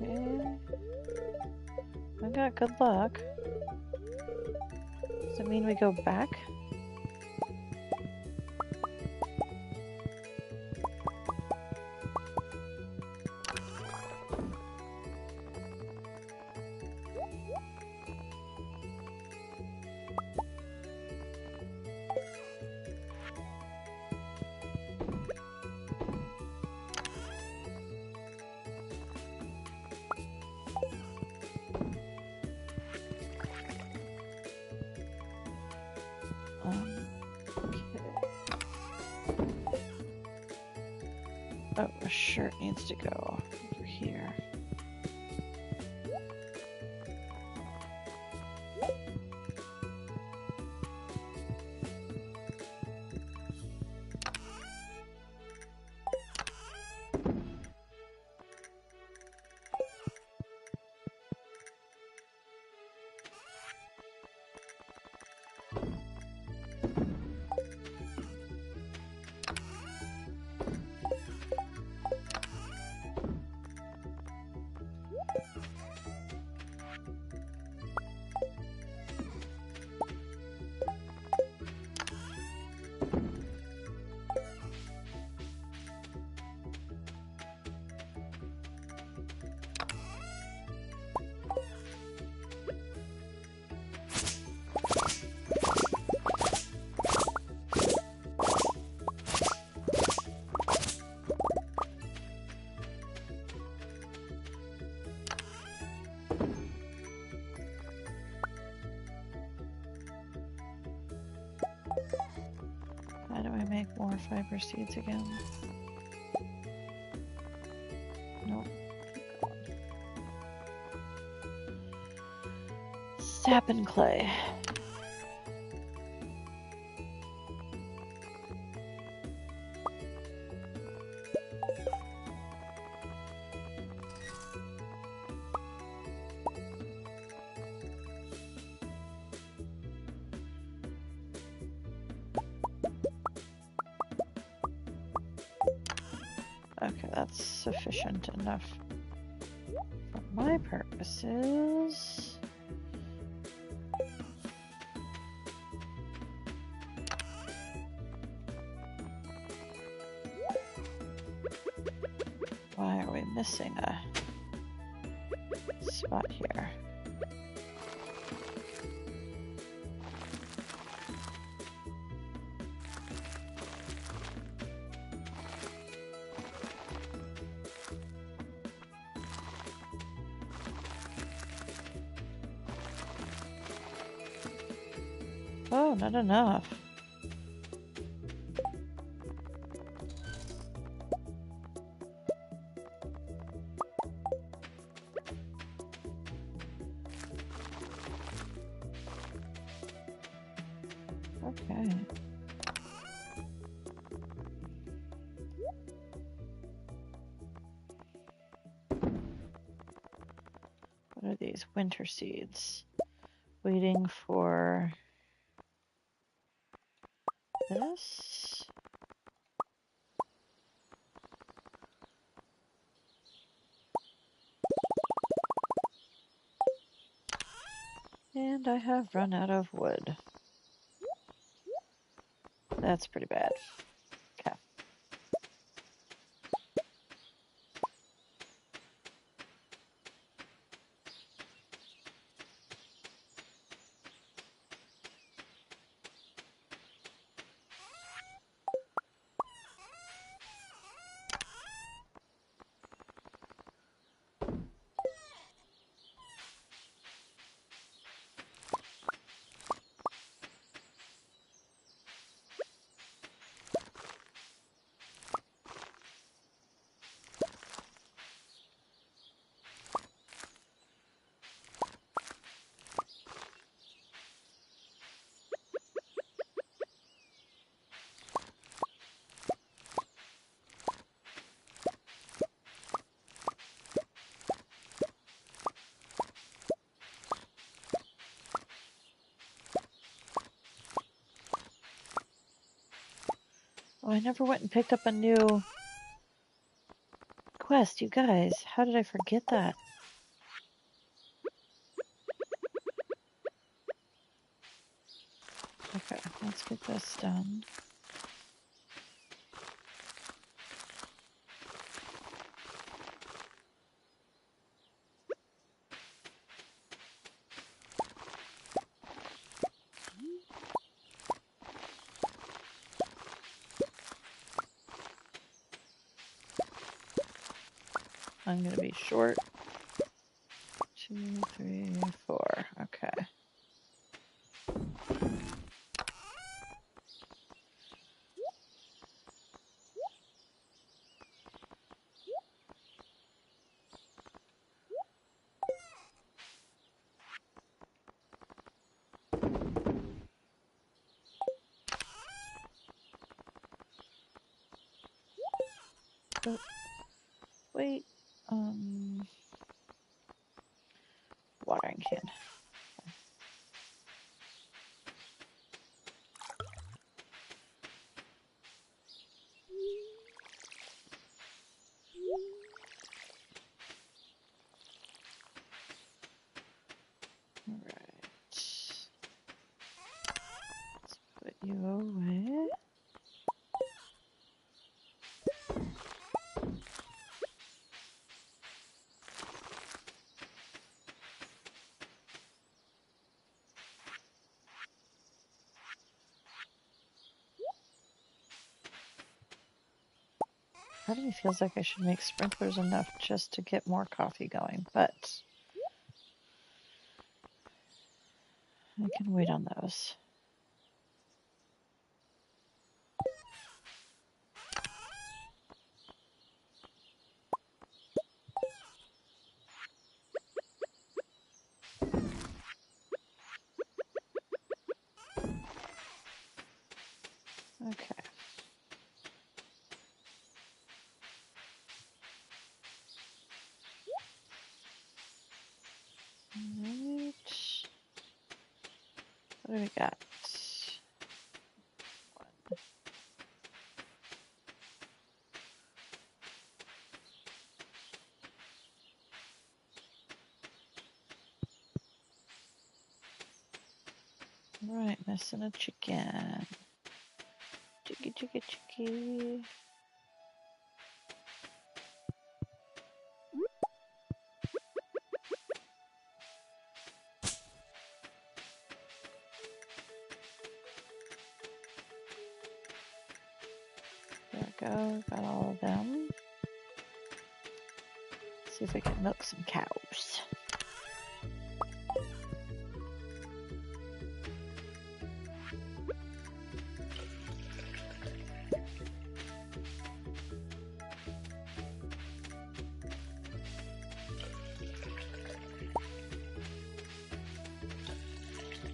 Okay. I got good luck. Does it mean we go back? Okay. Oh, a shirt needs to go over here. How do I make more fiber seeds again? Nope. Sap and clay. Okay, that's sufficient enough for my purposes. Why are we missing a spot here? Oh, not enough. Okay. What are these winter seeds? Waiting for this. And I have run out of wood. That's pretty bad. Okay. Oh, I never went and picked up a new quest, you guys. How did I forget that? Okay, let's get this done. I'm gonna be short. 2, 3, 4. Okay. Oh, wait. Watering can. All right. Let's put you away. Part of me feels like I should make sprinklers enough just to get more coffee going, but I can wait on those. What do we got? Right, missing a chicken. Chicky, chicky, chicky. There we go, got all of them. See if we can milk some cows.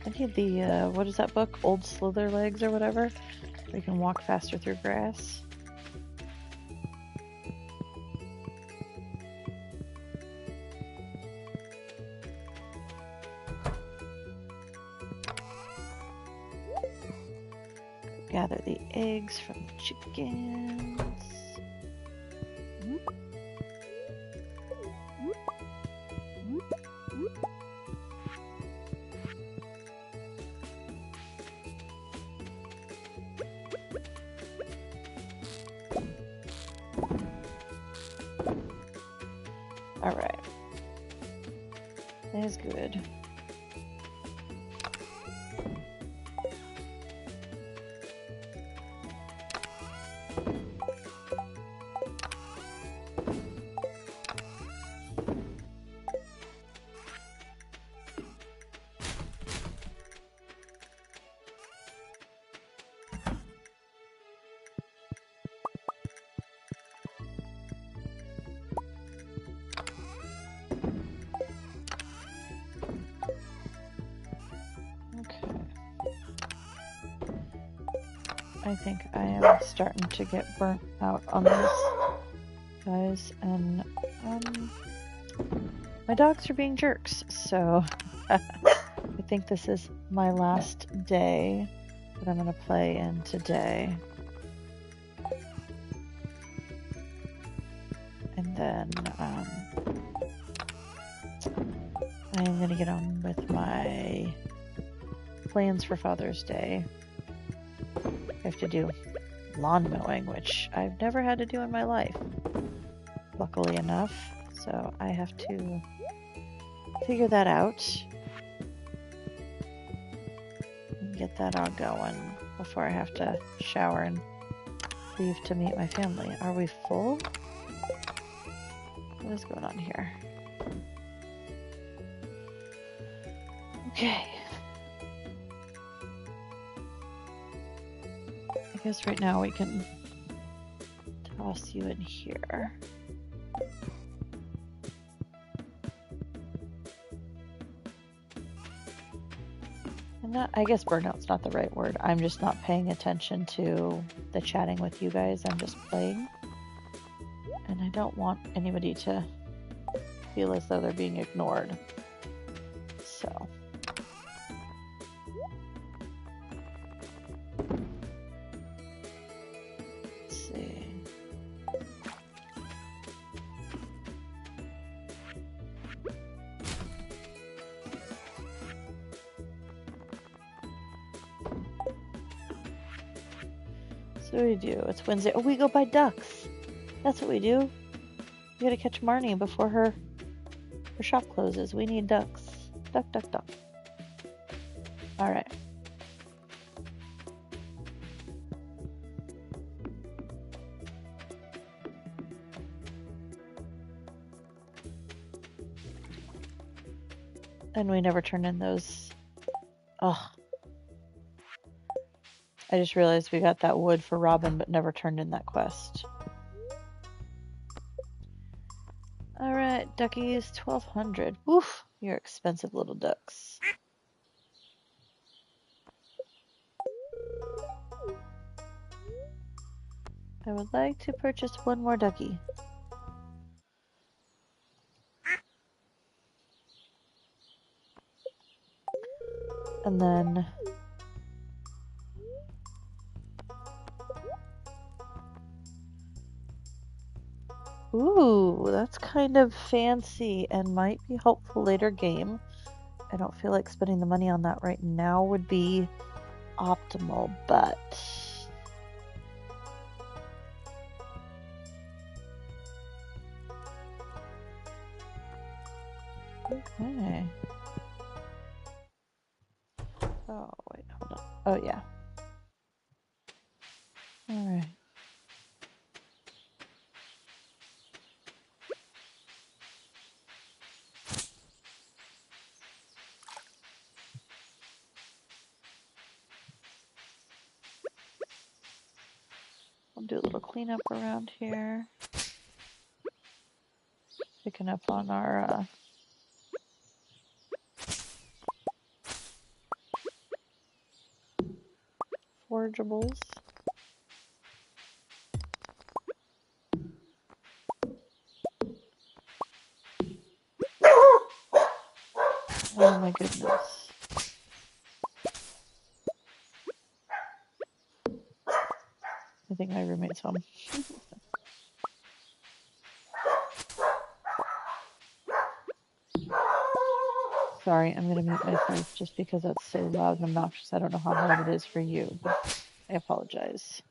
I need the, what is that book? Old Slither Legs or whatever? Where you can walk faster through grass. Gather the eggs from the chickens. All right. That is good. I think I am starting to get burnt out on this, guys, and my dogs are being jerks, so I think this is my last day that I'm going to play in today. And then I'm going to get on with my plans for Father's Day. I have to do lawn mowing, which I've never had to do in my life, luckily enough. So I have to figure that out and get that all going before I have to shower and leave to meet my family. Are we full? What is going on here? Okay. I guess right now we can toss you in here. And that, I guess burnout's not the right word. I'm just not paying attention to the chatting with you guys. I'm just playing. And I don't want anybody to feel as though they're being ignored. So. So what do we do? It's Wednesday. Oh, we go buy ducks. That's what we do. We gotta catch Marnie before her shop closes. We need ducks. Duck, duck, duck. Alright. And we never turn in those. Ugh. I just realized we got that wood for Robin, but never turned in that quest. Alright, duckies, 1,200. Woof, you're expensive little ducks. I would like to purchase one more ducky. And then Ooh, that's kind of fancy and might be helpful later game. I don't feel like spending the money on that right now would be optimal, but okay. Oh, wait, hold on. Oh, yeah. All right. I'll do a little cleanup around here. Picking up on our forageables. Oh my goodness. I think my roommate's home. Sorry, I'm gonna mute myself just because that's so loud and obnoxious. I don't know how hard it is for you, but I apologize.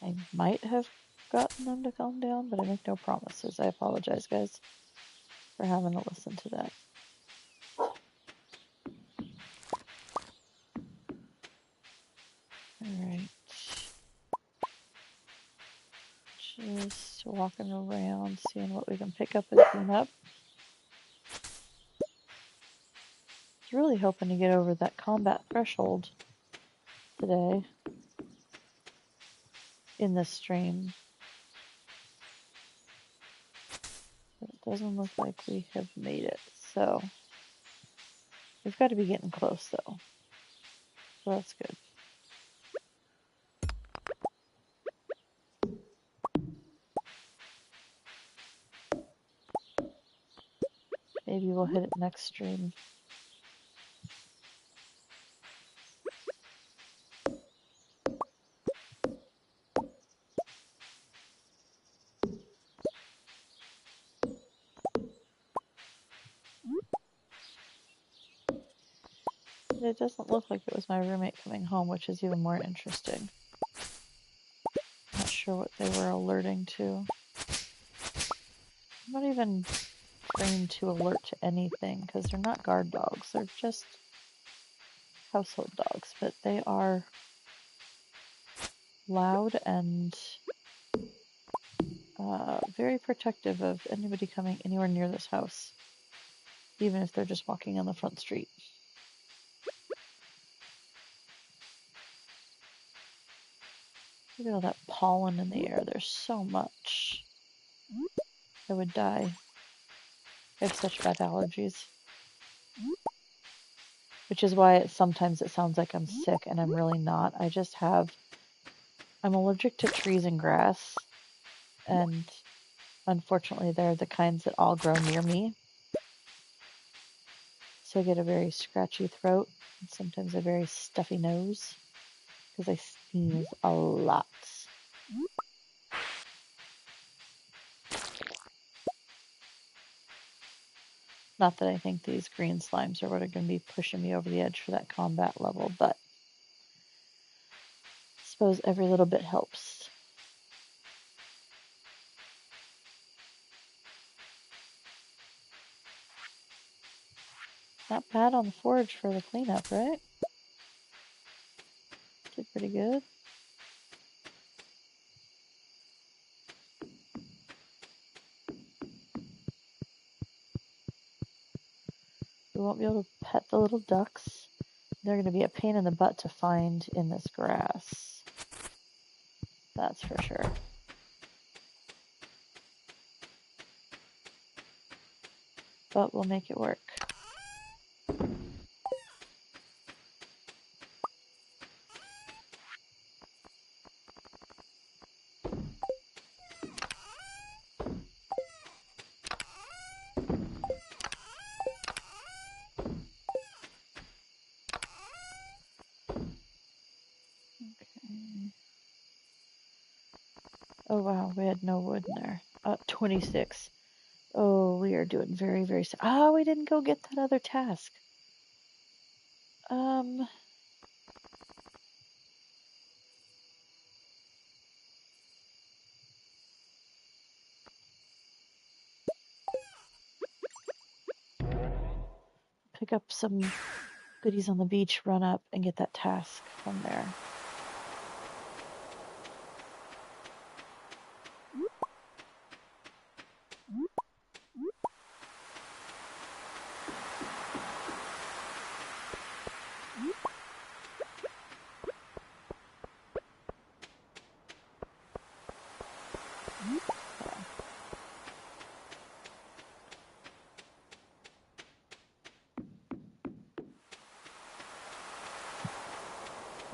I might have gotten them to calm down, but I make no promises. I apologize, guys, for having to listen to that. Alright. Just walking around, seeing what we can pick up and clean up. I was really hoping to get over that combat threshold today in this stream. But it doesn't look like we have made it, so we've got to be getting close though. So that's good. Maybe we'll hit it next stream. It doesn't look like it was my roommate coming home, which is even more interesting. Not sure what they were alerting to. I'm not even trained to alert to anything because they're not guard dogs. They're just household dogs, but they are loud and very protective of anybody coming anywhere near this house, even if they're just walking on the front street. Look at all that pollen in the air. There's so much. I would die. I have such bad allergies. Which is why sometimes it sounds like I'm sick, and I'm really not. I'm allergic to trees and grass, and unfortunately they're the kinds that all grow near me. So I get a very scratchy throat, and sometimes a very stuffy nose, because I sneeze a lot. Not that I think these green slimes are what are going to be pushing me over the edge for that combat level, but I suppose every little bit helps. Not bad on the forage for the cleanup, right? pretty good. We won't be able to pet the little ducks. They're going to be a pain in the butt to find in this grass. That's for sure. But we'll make it work. Oh wow, we had no wood in there. 26. Oh, we are doing very, very. Oh, we didn't go get that other task. Pick up some goodies on the beach, run up, and get that task from there.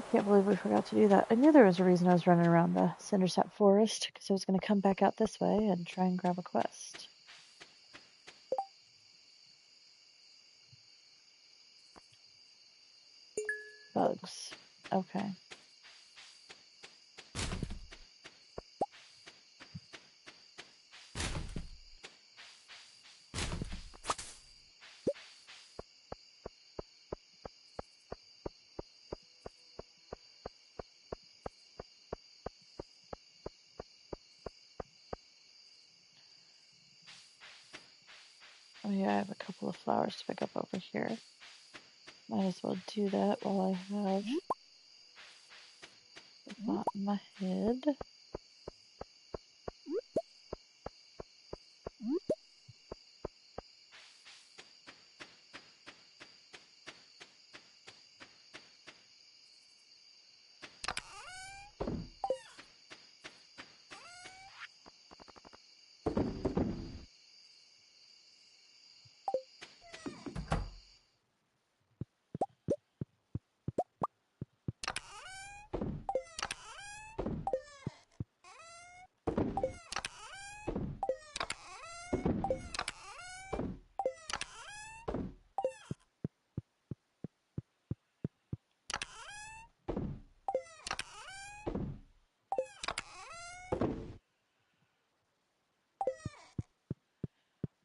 I can't believe we forgot to do that. I knew there was a reason I was running around the Cindersap forest, because I was going to come back out this way and try and grab a quest. Bugs. Okay. Oh yeah, I have a couple of flowers to pick up over here. Might as well do that while I have the thought in my head.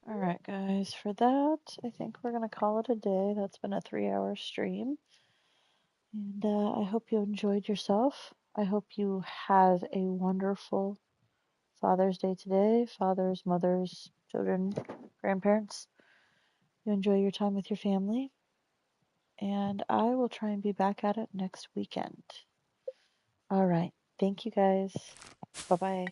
Alright guys, for that, I think we're going to call it a day. That's been a 3-hour stream. And I hope you enjoyed yourself. I hope you have a wonderful Father's Day today. Fathers, mothers, children, grandparents. You enjoy your time with your family. And I will try and be back at it next weekend. Alright, thank you guys. Bye-bye.